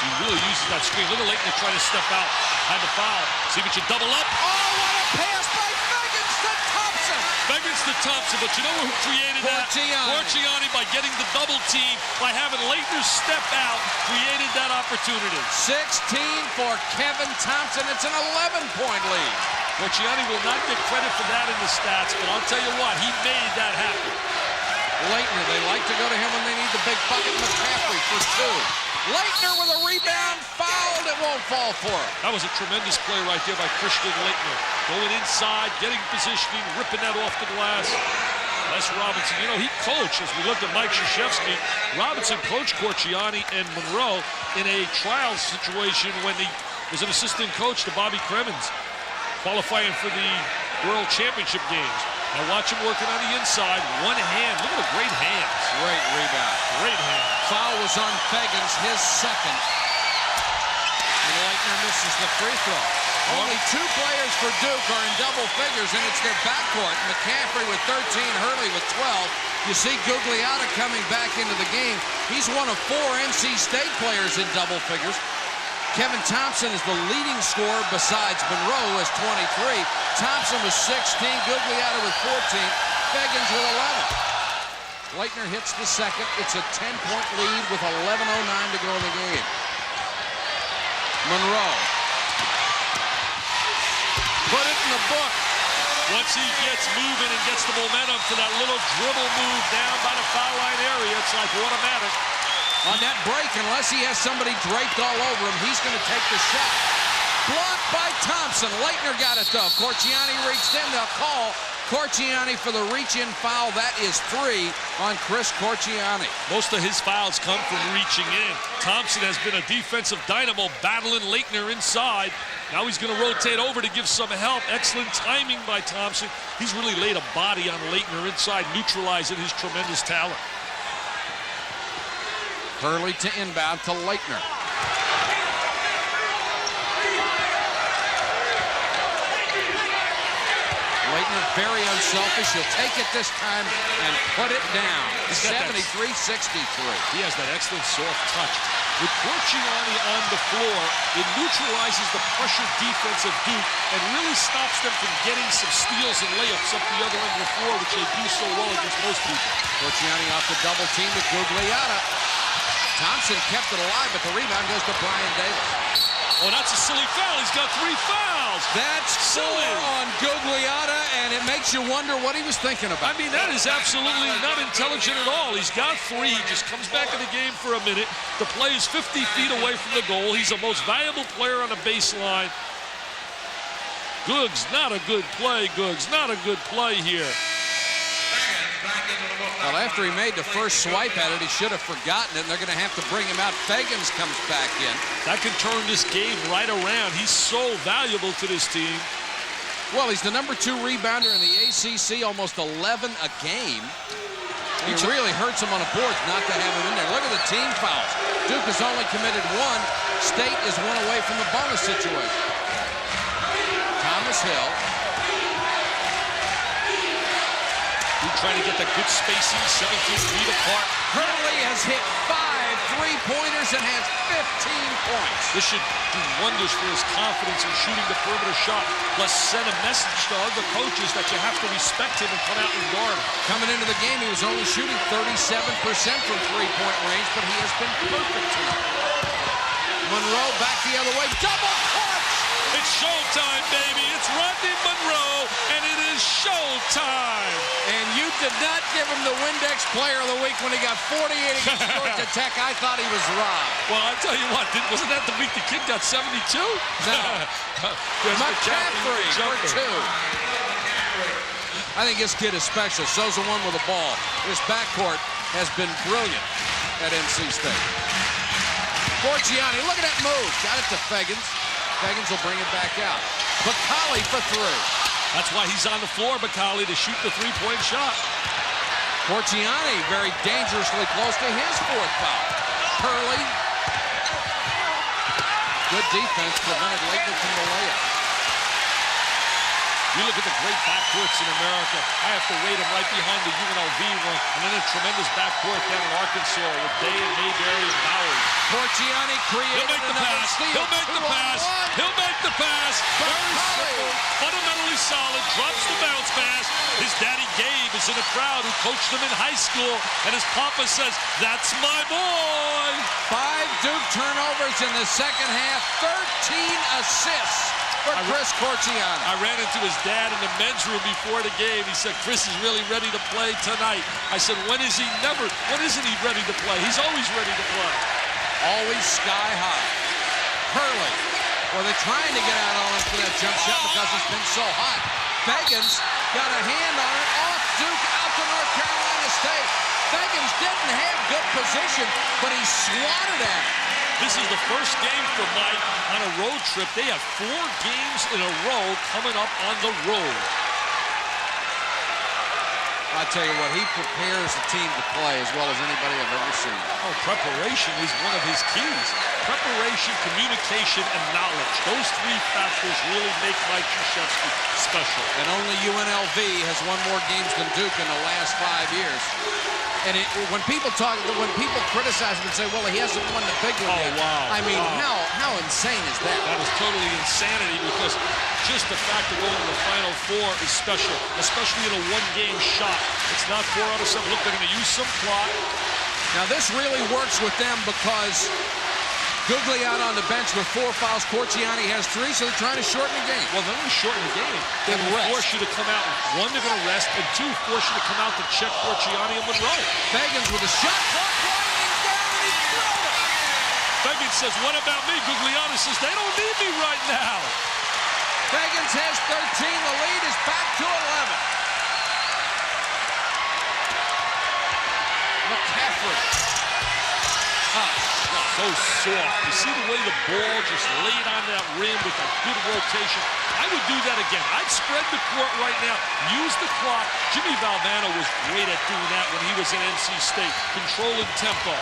He really uses that screen. Look at Laettner trying to step out. Had the foul. See what you double up. Oh, what a pass by Feggins to Thompson. Feggins to Thompson, but you know who created that? Corchiani by getting the double team, by having Laettner step out, created that opportunity. 16 for Kevin Thompson. It's an 11-point lead. Corchiani will not get credit for that in the stats, but I'll tell you what, he made that happen. Leitner, they like to go to him when they need the big bucket. McCaffrey for 2. Leitner with a rebound, fouled. It won't fall for him. That was a tremendous play right there by Christian Leitner. Going inside, getting positioning, ripping that off the glass. Les Robinson, you know, he coached, as we looked at Mike Krzyzewski, Robinson coached Corchiani and Monroe in a trial situation when he was an assistant coach to Bobby Cremins, qualifying for the World Championship games. Now watch him working on the inside, one hand. Look at the great hands. Great rebound. Great hands. Foul was on Fegans, his second. And Leitner misses the free throw. Only 2 players for Duke are in double figures, and it's their backcourt. McCaffrey with 13, Hurley with 12. You see Gugliotta coming back into the game. He's one of 4 NC State players in double figures. Kevin Thompson is the leading scorer besides Monroe, who has 23. Thompson with 16, Gugliotta with 14, Fegans with 11. Leitner hits the second. It's a 10-point lead with 11:09 to go in the game. Monroe. Put it in the book. Once he gets moving and gets the momentum for that little dribble move down by the foul line area, it's like automatic. On that break, unless he has somebody draped all over him, he's going to take the shot. Blocked by Thompson. Leitner got it, though. Corchiani reached in. They'll call Corchiani for the reach-in foul. That is 3 on Chris Corchiani. Most of his fouls come from reaching in. Thompson has been a defensive dynamo battling Leitner inside. Now he's going to rotate over to give some help. Excellent timing by Thompson. He's really laid a body on Leitner inside, neutralizing his tremendous talent. Hurley to inbound to Leitner. Leitner very unselfish. He'll take it this time and put it down. 73-63. He has that excellent soft touch. With Corchiani on the floor, it neutralizes the pressure defense of Duke and really stops them from getting some steals and layups up the other end of the floor, which they do so well against most people. Corchiani off the double team with Gugliotta. Thompson kept it alive, but the rebound goes to Brian Davis. Oh, that's a silly foul. He's got 3 fouls. That's silly on Gugliotta, and it makes you wonder what he was thinking about. I mean, that is absolutely not intelligent at all. He's got 3. He just comes back in the game for a minute. The play is 50 feet away from the goal. He's the most valuable player on the baseline. Googs, not a good play. Googs, not a good play here. Well, after he made the first swipe at it, he should have forgotten it, and they're going to have to bring him out. Fegans comes back in. That can turn this game right around. He's so valuable to this team. Well, he's the number 2 rebounder in the ACC, almost 11 a game. It really hurts him on the boards not to have him in there. Look at the team fouls. Duke has only committed 1. State is 1 away from the bonus situation. Thomas Hill. Trying to get that good spacing, 17 feet apart. Hurley has hit 5 3-pointers and has 15 points. This should do wonders for his confidence in shooting the perimeter shot, plus send a message to other coaches that you have to respect him and come out and guard him. Coming into the game, he was only shooting 37% from 3-point range, but he has been perfect tonight. Monroe back the other way, double clutch! It's showtime, baby. It's Rodney Monroe, and it is showtime. And you did not give him the Windex Player of the Week when he got 48 against Georgia Tech. I thought he was robbed. Well, I tell you what, wasn't that the week the kid got 72? No. McCaffrey for 2. I think this kid is special. So's the one with the ball. This backcourt has been brilliant at NC State. Corchiani, look at that move. Got it to Fegans. Fegans will bring it back out. Bacali for 3. That's why he's on the floor, Bacali, to shoot the 3-point shot. Corchiani very dangerously close to his 4th foul. Hurley. Good defense prevented Leitner from the layup. You look at the great backcourts in America. I have to rate them right behind the UNLV one, and then a tremendous backcourt down in Arkansas with Day and Mayberry and Bowery. Corchiani created the pass. steal. He'll make the pass. He'll make the pass. Very simple, fundamentally solid, drops the bounce pass. His daddy Gabe is in the crowd who coached him in high school, and his papa says, "That's my boy." 5 Duke turnovers in the second half, 13 assists for Chris Corchiani. I ran into his dad in the men's room before the game. He said, Chris is really ready to play tonight. I said, when is he? Never. When isn't he ready to play? He's always ready to play. Always sky high. Hurley. Well, they're trying to get out on him for that jump shot because it's been so hot. Fegans got a hand on it. Off Duke, out to North Carolina State. Fegans didn't have good position, but he swatted at it. This is the first game for Mike on a road trip. They have 4 games in a row coming up on the road. I tell you what, he prepares the team to play as well as anybody I've ever seen. Oh, preparation is one of his keys. Preparation, communication, and knowledge. Those 3 factors really make Mike Krzyzewski special. And only UNLV has won more games than Duke in the last 5 years. And when people criticize him and say, well, he hasn't won the big one yet. Wow. I mean, how insane is that? That is totally insanity because just the fact of going to the Final Four is special, especially in a one-game shot. It's not 4 out of 7. Look, they're going to use some clock. Now, this really works with them because Googly out on the bench with 4 fouls. Corchiani has 3, so they're trying to shorten the game. Well, they're going to shorten the game. Then They're going to rest. force you to come out. 1, they're going to rest, and 2, force you to come out to check Corchiani and Monroe. Fegans with a shot clock winding down, and he threw it. Fegans says, what about me? Guglielmo says, they don't need me right now. Fegans has 13. The lead is back to 11. McCaffrey. So soft. You see the way the ball just laid on that rim with a good rotation. I would do that again. I'd spread the court right now. Use the clock. Jimmy Valvano was great at doing that when he was at NC State. Controlling tempo.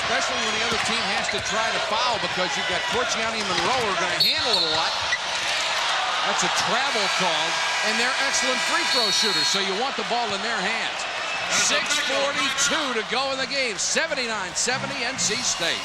Especially when the other team has to try to foul because you've got Corchiani and Monroe who are going to handle it a lot. That's a travel call, and they're excellent free throw shooters, so you want the ball in their hands. 6:42 to go in the game. 79-70 NC State.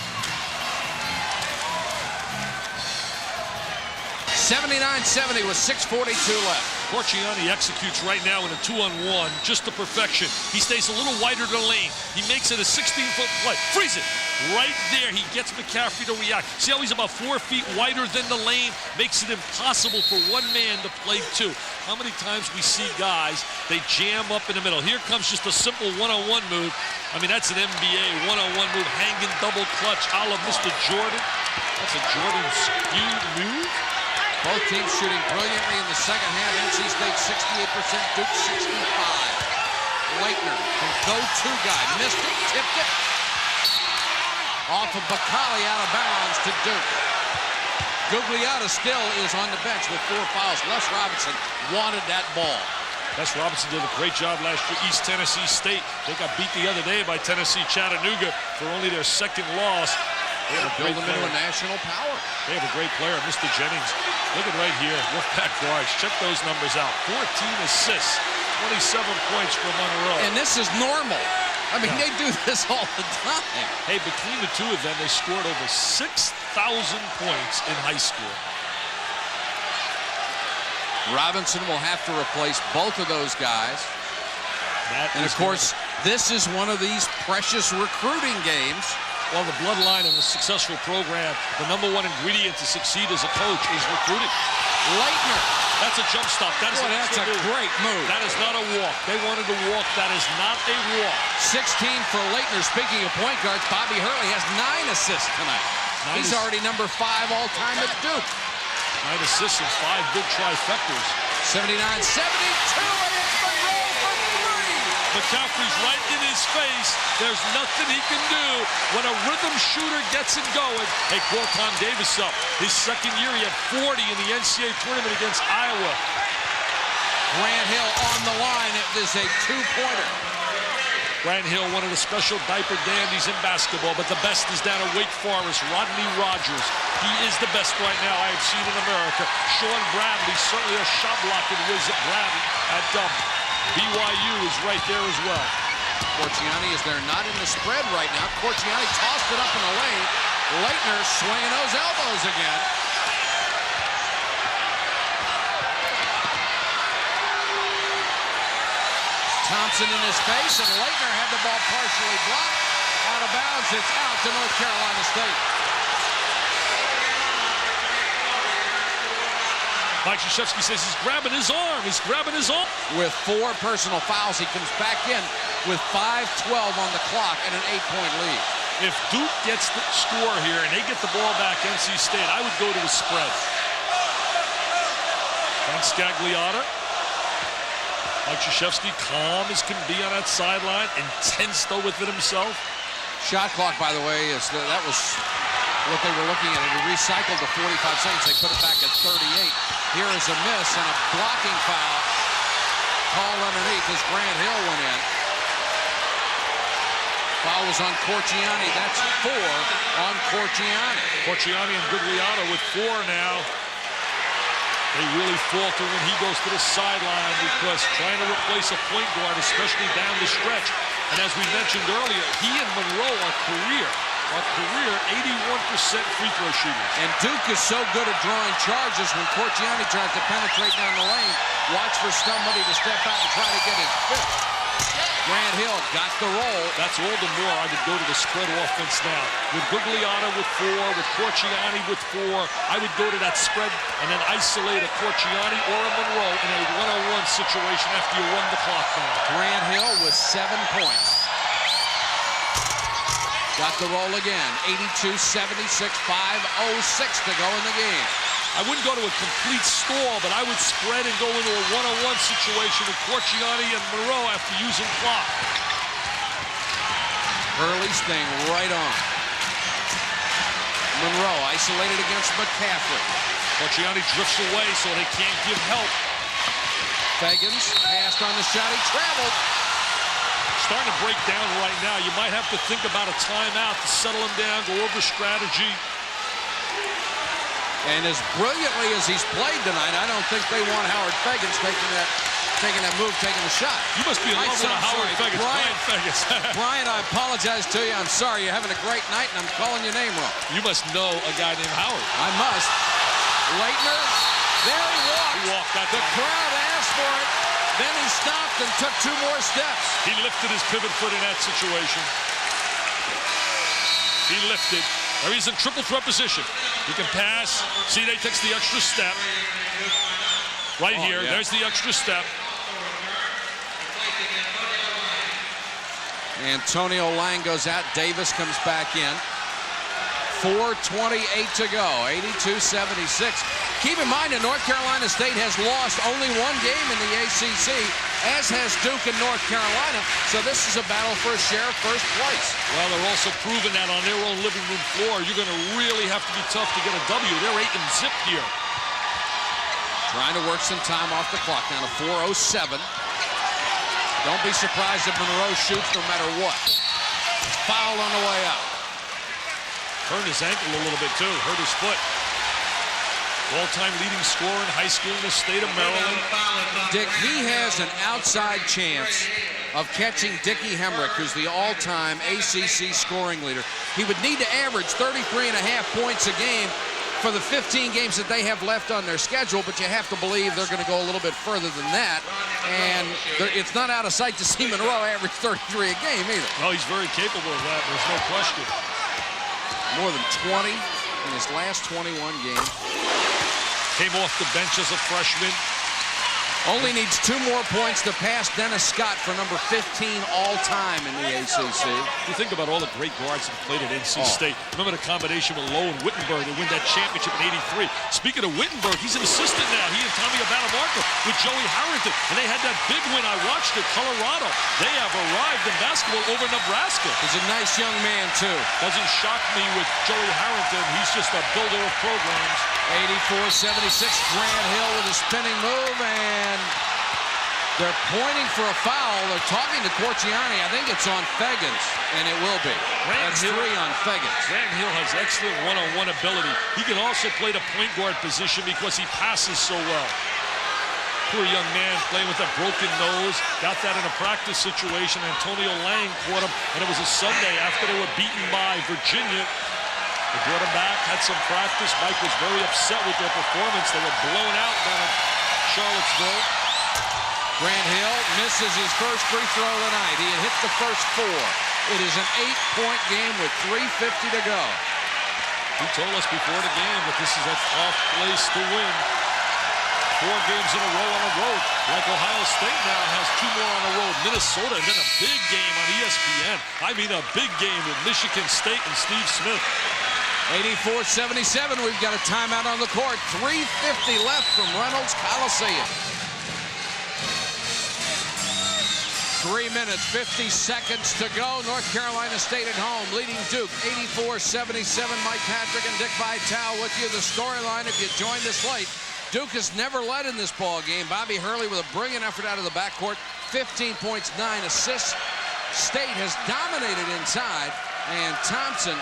79-70 with 6:42 left. Corchiani executes right now in a 2-on-1 just to perfection. He stays a little wider to the lane. He makes it a 16-foot play. Freeze it. Right there, he gets McCaffrey to react. See how he's about 4 feet wider than the lane? Makes it impossible for one man to play 2. How many times we see guys, they jam up in the middle. Here comes just a simple one-on-one move. I mean, that's an NBA one-on-one move, hanging double clutch a la Mr. Jordan. That's a Jordan skew move. Both teams shooting brilliantly in the second half. NC State 68%, Duke 65. Leitner, the go-to guy, missed it, tipped it. Off of Bakali, out of bounds to Duke. Gugliotta still is on the bench with 4 fouls. Les Robinson wanted that ball. Les Robinson did a great job last year. East Tennessee State, they got beat the other day by Tennessee Chattanooga for only their 2nd loss. They have a great Build them into player. a national power. They have a great player, Mr. Jennings. Look at right here, Wolfpack guards. Check those numbers out. 14 assists, 27 points for Monroe. And this is normal. I mean, they do this all the time. Hey, between the 2 of them, they scored over 6,000 points in high school. Robinson will have to replace both of those guys. And of course, this is one of these precious recruiting games. Well, the bloodline of a successful program, the #1 ingredient to succeed as a coach is recruiting. Leitner. That's a jump stop. That is That's a great move. That is not a walk. They wanted to walk. That is not a walk. 16 for Leitner. Speaking of point guards, Bobby Hurley has 9 assists tonight. He's already number 5 all-time at Duke. 9 assists and 5 big trifectas. 79-72, and it's Monroe for 3. McCaffrey's right in his face. There's nothing he can do. When a rhythm shooter gets it going, hey, call Tom Davis up. His 2nd year, he had 40 in the NCAA tournament against Iowa. Grant Hill on the line. It is a 2-pointer. Grant Hill, one of the special diaper dandies in basketball, but the best is down at Wake Forest, Rodney Rogers. He is the best right now I have seen in America. Sean Bradley, certainly a shot-blocking wizard. Bradley at BYU is right there as well. Corchiani is there, not in the spread right now. Corchiani tossed it up in the lane. Leitner swinging those elbows again. Thompson in his face, and Leitner had the ball partially blocked. Out of bounds, it's out to North Carolina State. Mike Krzyzewski says he's grabbing his arm. He's grabbing his arm. With 4 personal fouls, he comes back in with 5:12 on the clock and an 8-point lead. If Duke gets the score here and they get the ball back, NC State, I would go to the spread. Thanks, Gagliarda. Mike Krzyzewski, calm as can be on that sideline, intense though with it himself. Shot clock, by the way, that was what they were looking at. It recycled to 45 seconds. They put it back at 38. Here is a miss and a blocking foul called underneath as Grant Hill went in. Foul was on Corchiani. That's 4 on Corchiani. Corchiani and Gugliotta with 4 now. They really falter when he goes to the sideline because trying to replace a point guard, especially down the stretch. And as we mentioned earlier, he and Monroe are career 81% free throw shooters. And Duke is so good at drawing charges when Corchiani tries to penetrate down the lane. Watch for somebody to step out and try to get his fifth. Grant Hill got the roll. That's all the more I would go to the spread offense now. With Gugliotta with 4, with Corchiani with 4, I would go to that spread and then isolate a Corchiani or a Monroe in a one-on-one situation after you run the clock down. Grant Hill with 7 points. Got the roll again. 82-76, 5:06 to go in the game. I wouldn't go to a complete stall, but I would spread and go into a one-on-one situation with Corchiani and Monroe after using clock. Hurley staying right on. Monroe isolated against McCaffrey. Corchiani drifts away so they can't give help. Fegans passed on the shot. He traveled. Starting to break down right now. You might have to think about a timeout to settle him down, go over strategy. And as brilliantly as he's played tonight, I don't think they want Howard Fegans taking that move, taking the shot. You must be in love with Howard Fegans. Brian Fegans. Brian, I apologize to you. I'm sorry. You're having a great night, and I'm calling your name wrong. You must know a guy named Howard. I must. Leitner, there he walked. He walked that the time. Crowd asked for it. Then he stopped and took 2 more steps. He lifted his pivot foot in that situation. He lifted. There he's in triple threat position. He can pass. See, they takes the extra step. Right here. Yeah. There's the extra step. Antonio Lang goes out. Davis comes back in. 4:28 to go. 82-76. Keep in mind that North Carolina State has lost only 1 game in the ACC, as has Duke and North Carolina. So this is a battle for a share of first place. Well, they're also proving that on their own living room floor. You're going to really have to be tough to get a W. They're 8-0 here. Trying to work some time off the clock. Down to 4:07. Don't be surprised if Monroe shoots no matter what. Foul on the way out. Turned his ankle a little bit, too. Hurt his foot. All-time leading scorer in high school in the state of Maryland. Dick, he has an outside chance of catching Dickie Hemrick, who's the all-time ACC scoring leader. He would need to average 33.5 points a game for the 15 games that they have left on their schedule, but you have to believe they're going to go a little bit further than that. And it's not out of sight to see Monroe average 33 a game either. No, he's very capable of that. There's no question. More than 20 in his last 21 games. Came off the bench as a freshman. Only needs 2 more points to pass Dennis Scott for number 15 all-time in the ACC. You think about all the great guards that played at NC State. Remember the combination with Lowe and Wittenberg to win that championship in '83. Speaking of Wittenberg, he's an assistant now. He and Tommy Abatamarco with Joey Harrington. And they had that big win. I watched it, Colorado. They have arrived in basketball over Nebraska. He's a nice young man, too. Doesn't shock me with Joey Harrington. He's just a builder of programs. 84-76, Grant Hill with a spinning move, and they're pointing for a foul. They're talking to Corchiani. I think it's on Fegans, and it will be. That's 3 on Fegans. Grant Hill has excellent one-on-one ability. He can also play the point guard position because he passes so well. Poor young man playing with a broken nose. Got that in a practice situation. Antonio Lang caught him, and it was a Sunday after they were beaten by Virginia. They brought him back, had some practice. Mike was very upset with their performance. They were blown out down at Charlottesville. Grant Hill misses his first free throw of the night. He had hit the first 4. It is an 8-point game with 3:50 to go. He told us before the game that this is a tough place to win. 4 games in a row on the road. Like Ohio State now has 2 more on the road. Minnesota, and then a big game on ESPN. I mean a big game with Michigan State and Steve Smith. 84-77, we've got a timeout on the court. 3:50 left from Reynolds Coliseum. 3 minutes, 50 seconds to go. North Carolina State at home, leading Duke 84-77. Mike Patrick and Dick Vitale with you. The storyline, if you joined us late, Duke has never led in this ball game. Bobby Hurley with a brilliant effort out of the backcourt. 15 points, 9 assists. State has dominated inside, and Thompson,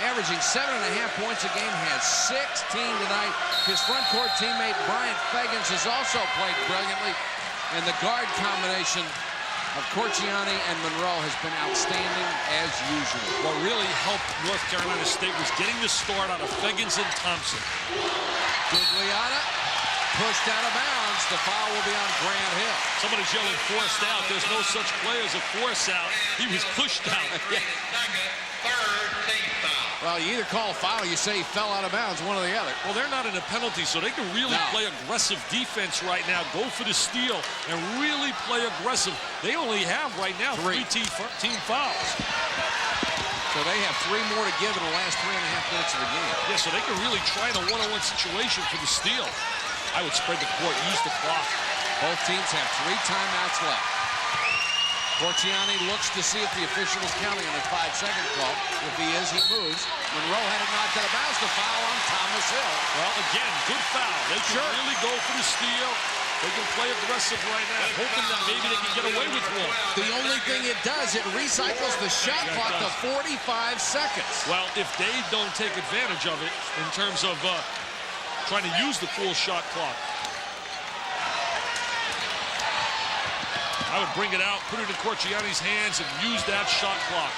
averaging 7.5 points a game, has 16 tonight. His front court teammate Bryant Fegans has also played brilliantly, and the guard combination of Corchiani and Monroe has been outstanding as usual. What really helped North Carolina State was getting the start out of Fegans and Thompson. Gugliotta pushed out of bounds. The foul will be on Grant Hill. Somebody's yelling forced out. There's no such play as a force out. He was pushed out. Yeah. Well, you either call a foul or you say he fell out of bounds, one or the other. Well, they're not in a penalty, so they can really play aggressive defense right now. Go for the steal and really play aggressive. They only have right now 3 team fouls. So they have 3 more to give in the last 3.5 minutes of the game. Yeah, so they can really try in a one-on-one situation for the steal. I would spread the court, use the clock. Both teams have 3 timeouts left. Corchiani looks to see if the official is counting on the 5-second call. If he is, he moves. Monroe had it knocked out of bounds. The foul on Thomas Hill. Well, again, good foul. They can really go for the steal. They can play aggressive right now, hoping that maybe they can get away with one. The only thing it does, it recycles the shot clock to 45 seconds. Well, if they don't take advantage of it in terms of trying to use the full shot clock, I would bring it out, put it in Corchiani's hands, and use that shot clock.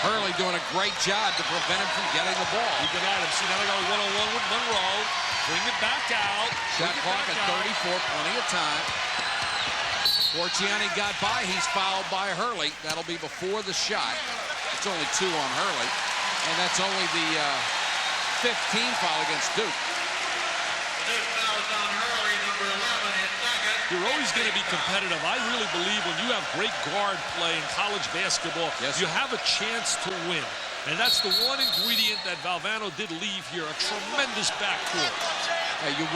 Hurley doing a great job to prevent him from getting the ball. Keep it at him. See, now they got a one-on-one with Monroe. Bring it back out. Shot clock at 34, plenty of time. Corchiani got by. He's fouled by Hurley. That'll be before the shot. It's only 2 on Hurley. And that's only the 15 foul against Duke. You're always going to be competitive. I really believe when you have great guard play in college basketball, you have a chance to win. And that's the one ingredient that Valvano did leave here, a tremendous backcourt. You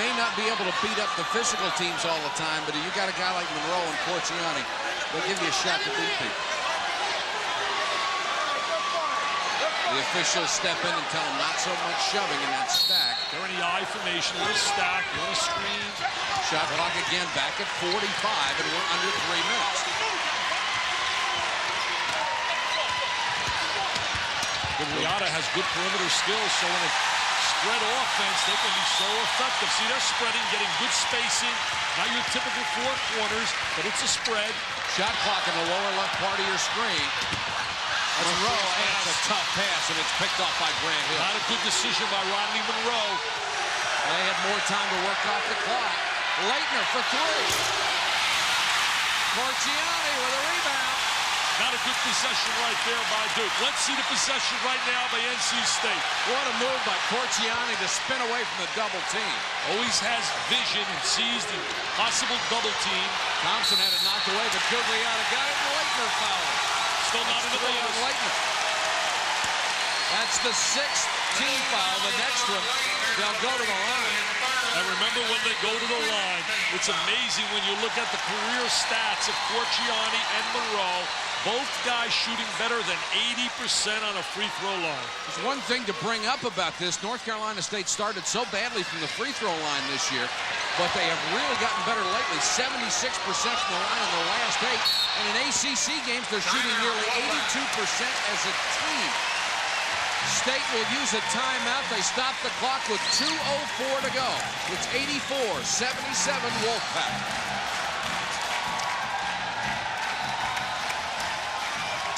may not be able to beat up the physical teams all the time, but you got a guy like Monroe and Corchiani, they'll give you a shot to beat people. The officials step in and tell them not so much shoving in that stack. They're in the I formation, a little stack, a little screen. Shot clock again back at 45, and we're under 3 minutes. Gugliotta has good perimeter skills, so when it's spread offense, they can be so effective. See, they're spreading, getting good spacing. Not your typical 4 corners, but it's a spread. Shot clock in the lower left part of your screen. Monroe, and it's a tough pass, and it's picked off by Grant Hill. Not a good decision by Rodney Monroe. They had more time to work off the clock. Leitner for 3. Corchiani with a rebound. Not a good possession right there by Duke. Let's see the possession right now by NC State. What a move by Corchiani to spin away from the double team. Always has vision and sees the possible double team. Thompson had it knocked away, but Gugliotta got it, and Leitner fouled. Still not in the bonus. That's the 6th team foul. The next one, they'll go to the line. And remember, when they go to the line, it's amazing when you look at the career stats of Corchiani and Monroe. Both guys shooting better than 80% on a free throw line. There's one thing to bring up about this. North Carolina State started so badly from the free throw line this year, but they have really gotten better lately. 76% from the line in the last 8. And in ACC games, they're shooting nearly 82% as a team. State will use a timeout. They stop the clock with 2:04 to go. It's 84-77 Wolfpack.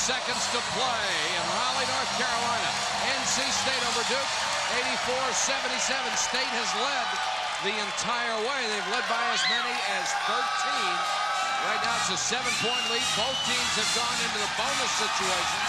Seconds to play in Raleigh, North Carolina. NC State over Duke, 84-77. State has led the entire way. They've led by as many as 13. Right now it's a 7-point lead. Both teams have gone into the bonus situation.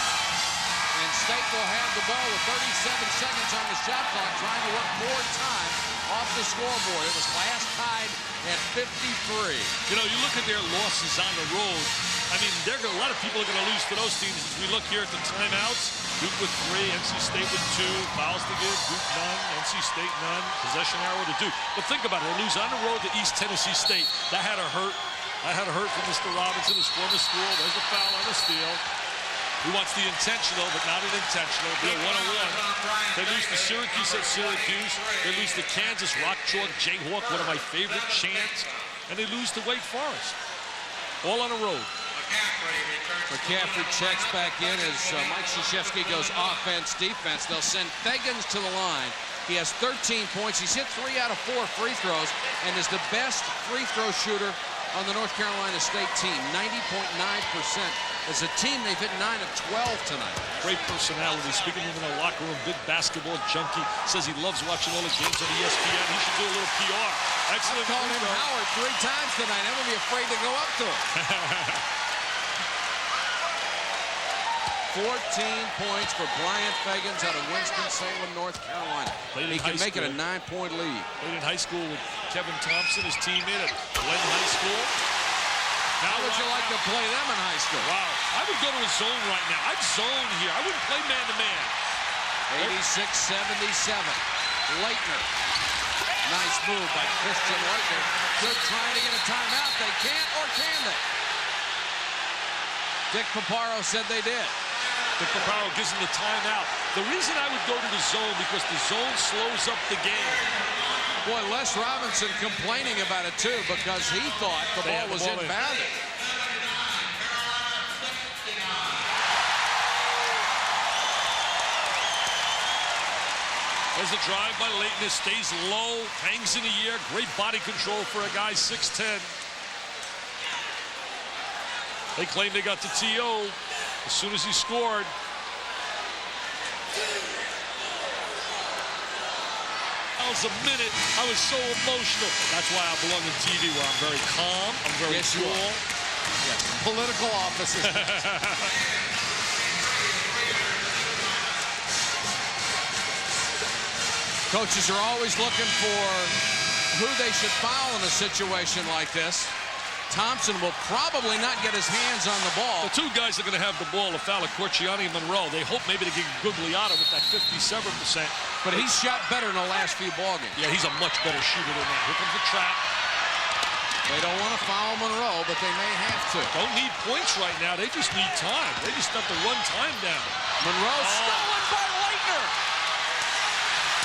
And State will have the ball with 37 seconds on the shot clock, trying to work more time off the scoreboard. It was last tied at 53. You know, you look at their losses on the road. I mean, a lot of people are going to lose to those teams. As we look here at the timeouts, Duke with 3, NC State with 2, fouls to give, Duke none, NC State none, possession arrow to Duke. But think about it, they lose on the road to East Tennessee State. That had to hurt. That had to hurt for Mr. Robinson, his former school. There's a foul on the steal. He wants the intentional, but not an intentional. Be a 1-on-1. They lose to Syracuse at Syracuse. They lose to Kansas, Rock Chalk, Jayhawk, one of my favorite chants. And they lose to Wake Forest. All on the road. McCaffrey checks back in as Mike Krzyzewski goes offense, defense. They'll send Fegans to the line. He has 13 points. He's hit 3 out of 4 free throws and is the best free throw shooter on the North Carolina State team, 90.9%. As a team, they've hit 9 of 12 tonight. Great personality. Speaking of in the locker room, big basketball junkie. Says he loves watching all the games on ESPN. He should do a little PR. Excellent. I've called him Howard 3 times tonight. I'm going to be afraid to go up to him. 14 points for Bryant Fegans out of Winston-Salem, North Carolina. He can make it a 9-point lead. Played in high school with Kevin Thompson, his teammate at Glenn High School. How would you like to play them in high school? Wow. I would go to a zone right now. I'd zone here. I wouldn't play man-to-man. 86-77. Leitner. Nice move by Christian Leitner. They're trying to get a timeout. They can't, or can they? Dick Paparo said they did. Dick Paparo gives them the timeout. The reason I would go to the zone, because the zone slows up the game. Boy, Les Robinson complaining about it, too, because he thought the ball was inbounded. There's a drive by Leighton. It stays low, hangs in the air. Great body control for a guy 6'10". They claim they got the TO as soon as he scored. That was a minute. I was so emotional. That's why I belong in TV, where I'm very calm. I'm very cool. Yes. Political offices. Coaches are always looking for who they should foul in a situation like this. Thompson will probably not get his hands on the ball. The 2 guys are going to have the ball, a foul of Corchiani and Monroe. They hope maybe to get Gugliotta with that 57%. But he's shot better in the last few ball games. Yeah, he's a much better shooter than that. Here comes the trap. They don't want to foul Monroe, but they may have to. Don't need points right now. They just need time. They just have to run time down. Monroe stolen by Leitner.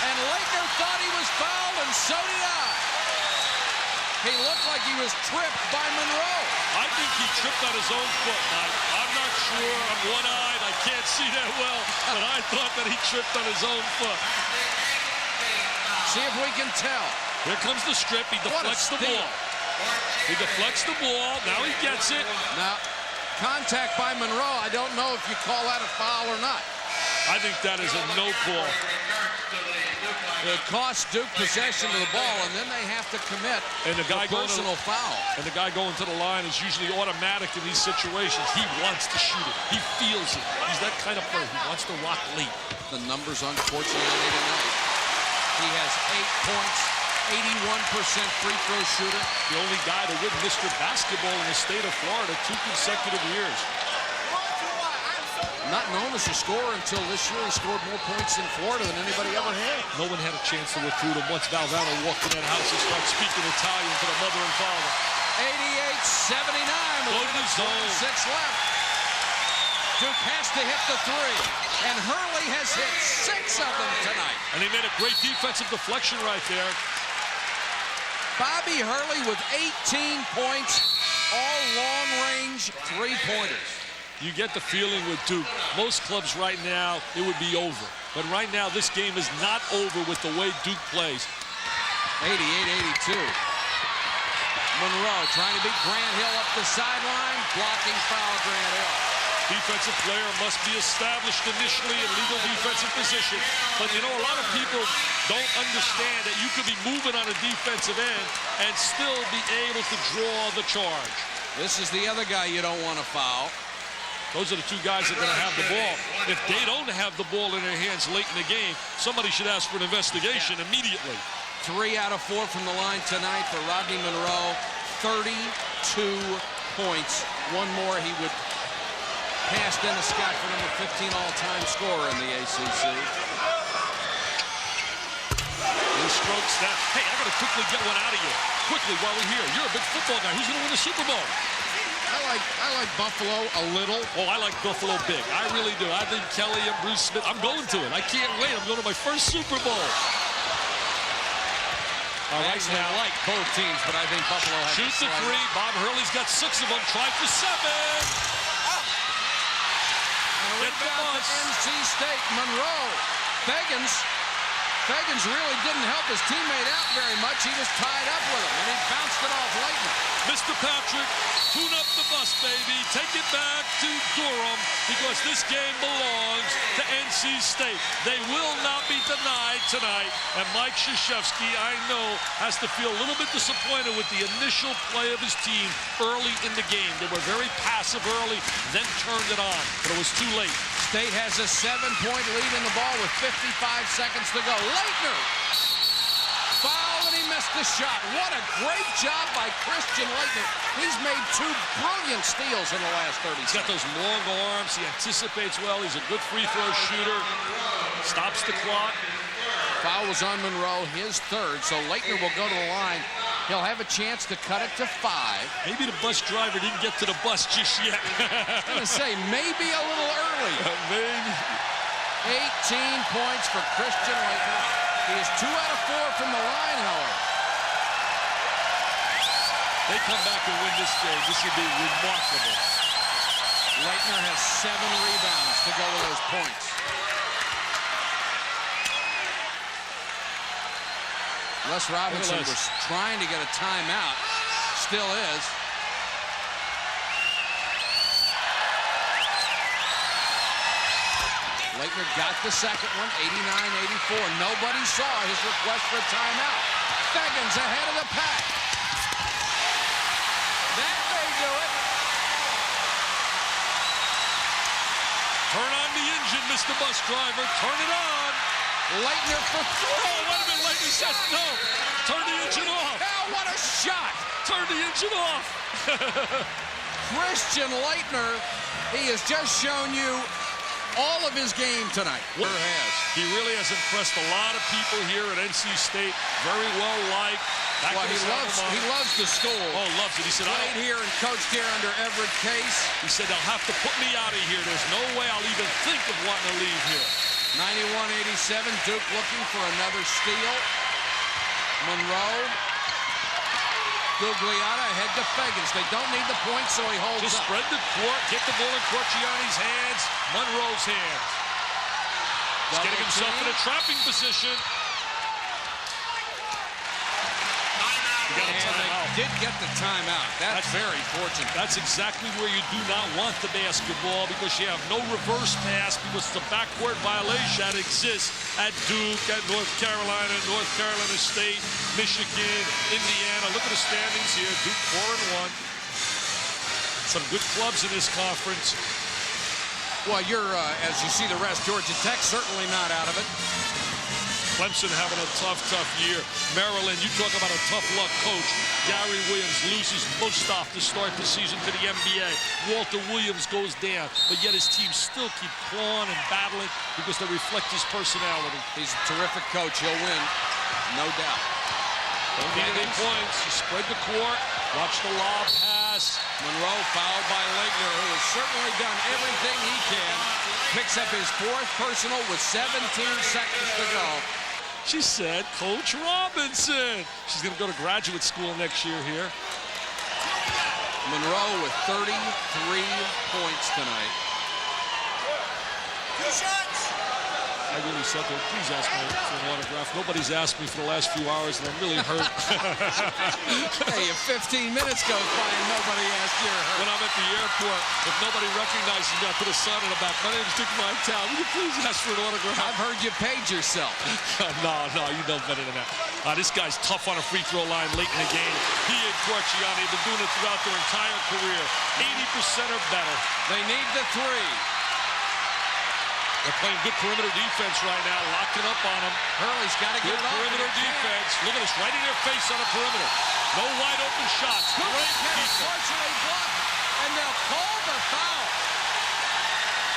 And Leitner thought he was fouled, and so did I. He looked like he was tripped by Monroe. I think he tripped on his own foot, Mike. I'm not sure. I'm one-eyed. I can't see that well. But I thought that he tripped on his own foot. See if we can tell. Here comes the strip. He deflects the ball. He deflects the ball. Now he gets it. Now, contact by Monroe. I don't know if you call that a foul or not. I think that is a no call. It costs Duke possession of the ball, and then they have to commit a personal foul. And the guy going to the line is usually automatic in these situations. He wants to shoot it. He feels it. He's that kind of player. He wants to rock late. The numbers on Corchiani tonight. He has 8 points, 81% free throw shooter. The only guy to win Mr. Basketball in the state of Florida 2 consecutive years. Not known as a scorer until this year. He scored more points in Florida than anybody ever had. No one had a chance to recruit him once Valvano walked in that house and started speaking Italian to the mother and father. 88-79 with 6 left. Duke has to hit the 3, and Hurley has hit 6 of them tonight. And he made a great defensive deflection right there. Bobby Hurley with 18 points, all long-range three-pointers. You get the feeling with Duke. Most clubs right now, it would be over. But right now, this game is not over with the way Duke plays. 88-82. Monroe trying to beat Grant Hill up the sideline. Blocking foul, Grant Hill. Defensive player must be established initially in legal defensive position. But, you know, a lot of people don't understand that you could be moving on a defensive end and still be able to draw the charge. This is the other guy you don't want to foul. Those are the two guys that are going to have the ball. If they don't have the ball in their hands late in the game, somebody should ask for an investigation immediately. 3 out of 4 from the line tonight for Rodney Monroe. 32 points. One more, he would pass Dennis Scott for number 15 all-time scorer in the ACC. He strokes that. Hey, I got to quickly get one out of you. Quickly, while we're here. You're a big football guy. Who's going to win the Super Bowl? I like Buffalo a little. Oh, I like Buffalo big. I really do. I think Kelly and Bruce Smith. I'm going to it. I can't wait. I'm going to my first Super Bowl. All right, now I like both teams, but I think Buffalo has Shoot the three. Bob Hurley's got 6 of them. Try for 7. Get the bus. NC State, Monroe. Feggins really didn't help his teammate out very much. He was tied up with him, and he bounced it off Leitner. Mr. Patrick, tune up the bus, baby. Take it back to Durham because this game belongs to NC State. They will not be denied tonight. And Mike Krzyzewski, I know, has to feel a little bit disappointed with the initial play of his team early in the game. They were very passive early, then turned it on, but it was too late. State has a 7-point lead in the ball with 55 seconds to go. Leitner foul, and he missed the shot. What a great job by Christian Leitner. He's made 2 brilliant steals in the last 30 seconds. He's got those long arms. He anticipates well. He's a good free throw shooter. Stops the clock. Foul was on Monroe, his 3rd, so Leitner will go to the line. He'll have a chance to cut it to 5. Maybe the bus driver didn't get to the bus just yet. I was going to say, maybe a little early. Maybe. 18 points for Christian Leitner. He is 2 out of 4 from the line, however. They come back and win this game. This would be remarkable. Leitner has 7 rebounds to go with those points. Les Robinson was trying to get a timeout. Still is. Leitner got the second one, 89-84. Nobody saw his request for a timeout. Feggins ahead of the pack. That may do it. Turn on the engine, Mr. Bus Driver. Turn it on. Leitner for 3. Oh, wait a minute. Leitner says no. Turn the engine off. Now what a shot. Turn the engine off. Christian Leitner, he has just shown you all of his game tonight. He really has impressed a lot of people here at NC State. Very well liked. Well, he loves the school. Oh, loves it. He said, played here and coached here under Everett Case. He said, they'll have to put me out of here. There's no way I'll even think of wanting to leave here. 91-87, Duke looking for another steal. Monroe. Gugliotta ahead to Feggins. They don't need the point, so he holds Just up. spread the court, get the ball in Corchiani's hands, Monroe's hands. He's getting himself in a trapping position. He got a timeout. Did get the timeout. That's very fortunate. That's exactly where you do not want the basketball because you have no reverse pass because it's a backcourt violation that exists at Duke, at North Carolina State, Michigan, Indiana. Look at the standings here. Duke 4-1. Some good clubs in this conference. Well, you're, as you see the rest, Georgia Tech certainly not out of it. Clemson having a tough year. Maryland, you talk about a tough luck coach. Gary Williams loses Mustaf to start the season to the NBA. Walter Williams goes down, but yet his team still keep clawing and battling because they reflect his personality. He's a terrific coach. He'll win, no doubt. Don't need any points. You spread the court. Watch the lob pass. Monroe fouled by Leitner, who has certainly done everything he can. Picks up his 4th personal with 17 seconds to go. She said, Coach Robinson. She's going to go to graduate school next year here. Monroe with 33 points tonight. 2 shots. I really said to him, please ask me for an autograph. Nobody's asked me for the last few hours, and I'm really hurt. Hey, if 15 minutes goes by and nobody asked you, When I'm at the airport, if nobody recognizes me, I put a sign on the back. My name's Dick Vitale. Will you please ask for an autograph? I've heard you paid yourself. No, you know better than that. This guy's tough on a free throw line late in the game. He and Corchiani have been doing it throughout their entire career. 80% or better. They need the three. They're playing good perimeter defense right now, locking up on him. Hurley's got to get Good it off. perimeter defense. Look at this, right in their face on the perimeter. No wide open shots. Great defense. Unfortunately blocked, and they'll call the foul.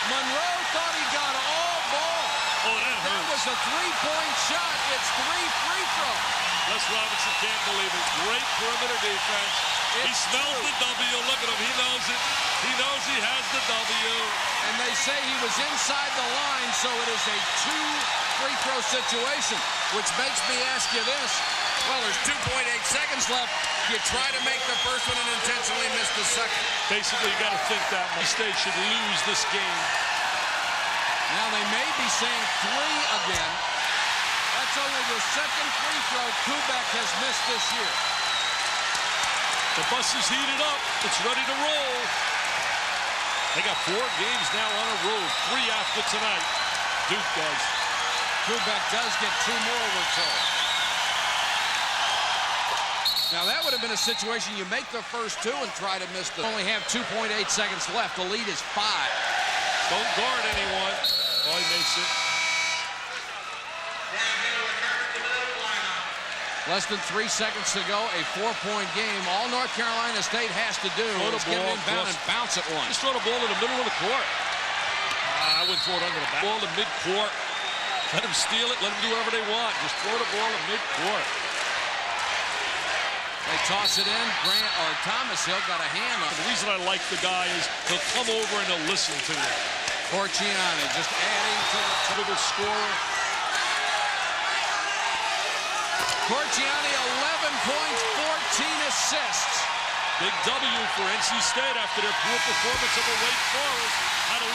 Monroe thought he got all ball. Oh, that That hurts. was a three-point shot. It's 3 free throws. Les Robinson can't believe it. Great perimeter defense. He It's smells true. the W. Look at him. He knows it. He knows he has the W. And they say he was inside the line, so it is a 2 free throw situation, which makes me ask you this. Well, there's 2.8 seconds left. You try to make the first one and intentionally miss the second. Basically, you got to think that State should lose this game. Now they may be saying 3 again. That's only the second free throw Kubek has missed this year. The bus is heated up. It's ready to roll. They got 4 games now on a road. 3 after tonight. Duke does. Kubek does get 2 more, we're told. Now that would have been a situation you make the first 2 and try to miss the. Only have 2.8 seconds left. The lead is 5. Don't guard anyone. Oh, he makes it. Less than 3 seconds to go. A 4-point game. All North Carolina State has to do Throw the is get it ball inbound across. and bounce it once. Just throw the ball in the middle of the court. I wouldn't throw it under the back. Ball in mid-court. Let them steal it. Let them do whatever they want. Just throw the ball in mid-court. They toss it in. Grant or Thomas Hill got a hand on it. The reason I like the guy is he'll come over and he'll listen to you. Corchiani just adding to the Scorer. Corchiani, 11 points, 14 assists. Big W for NC State after their poor performance over Wake Forest. Had a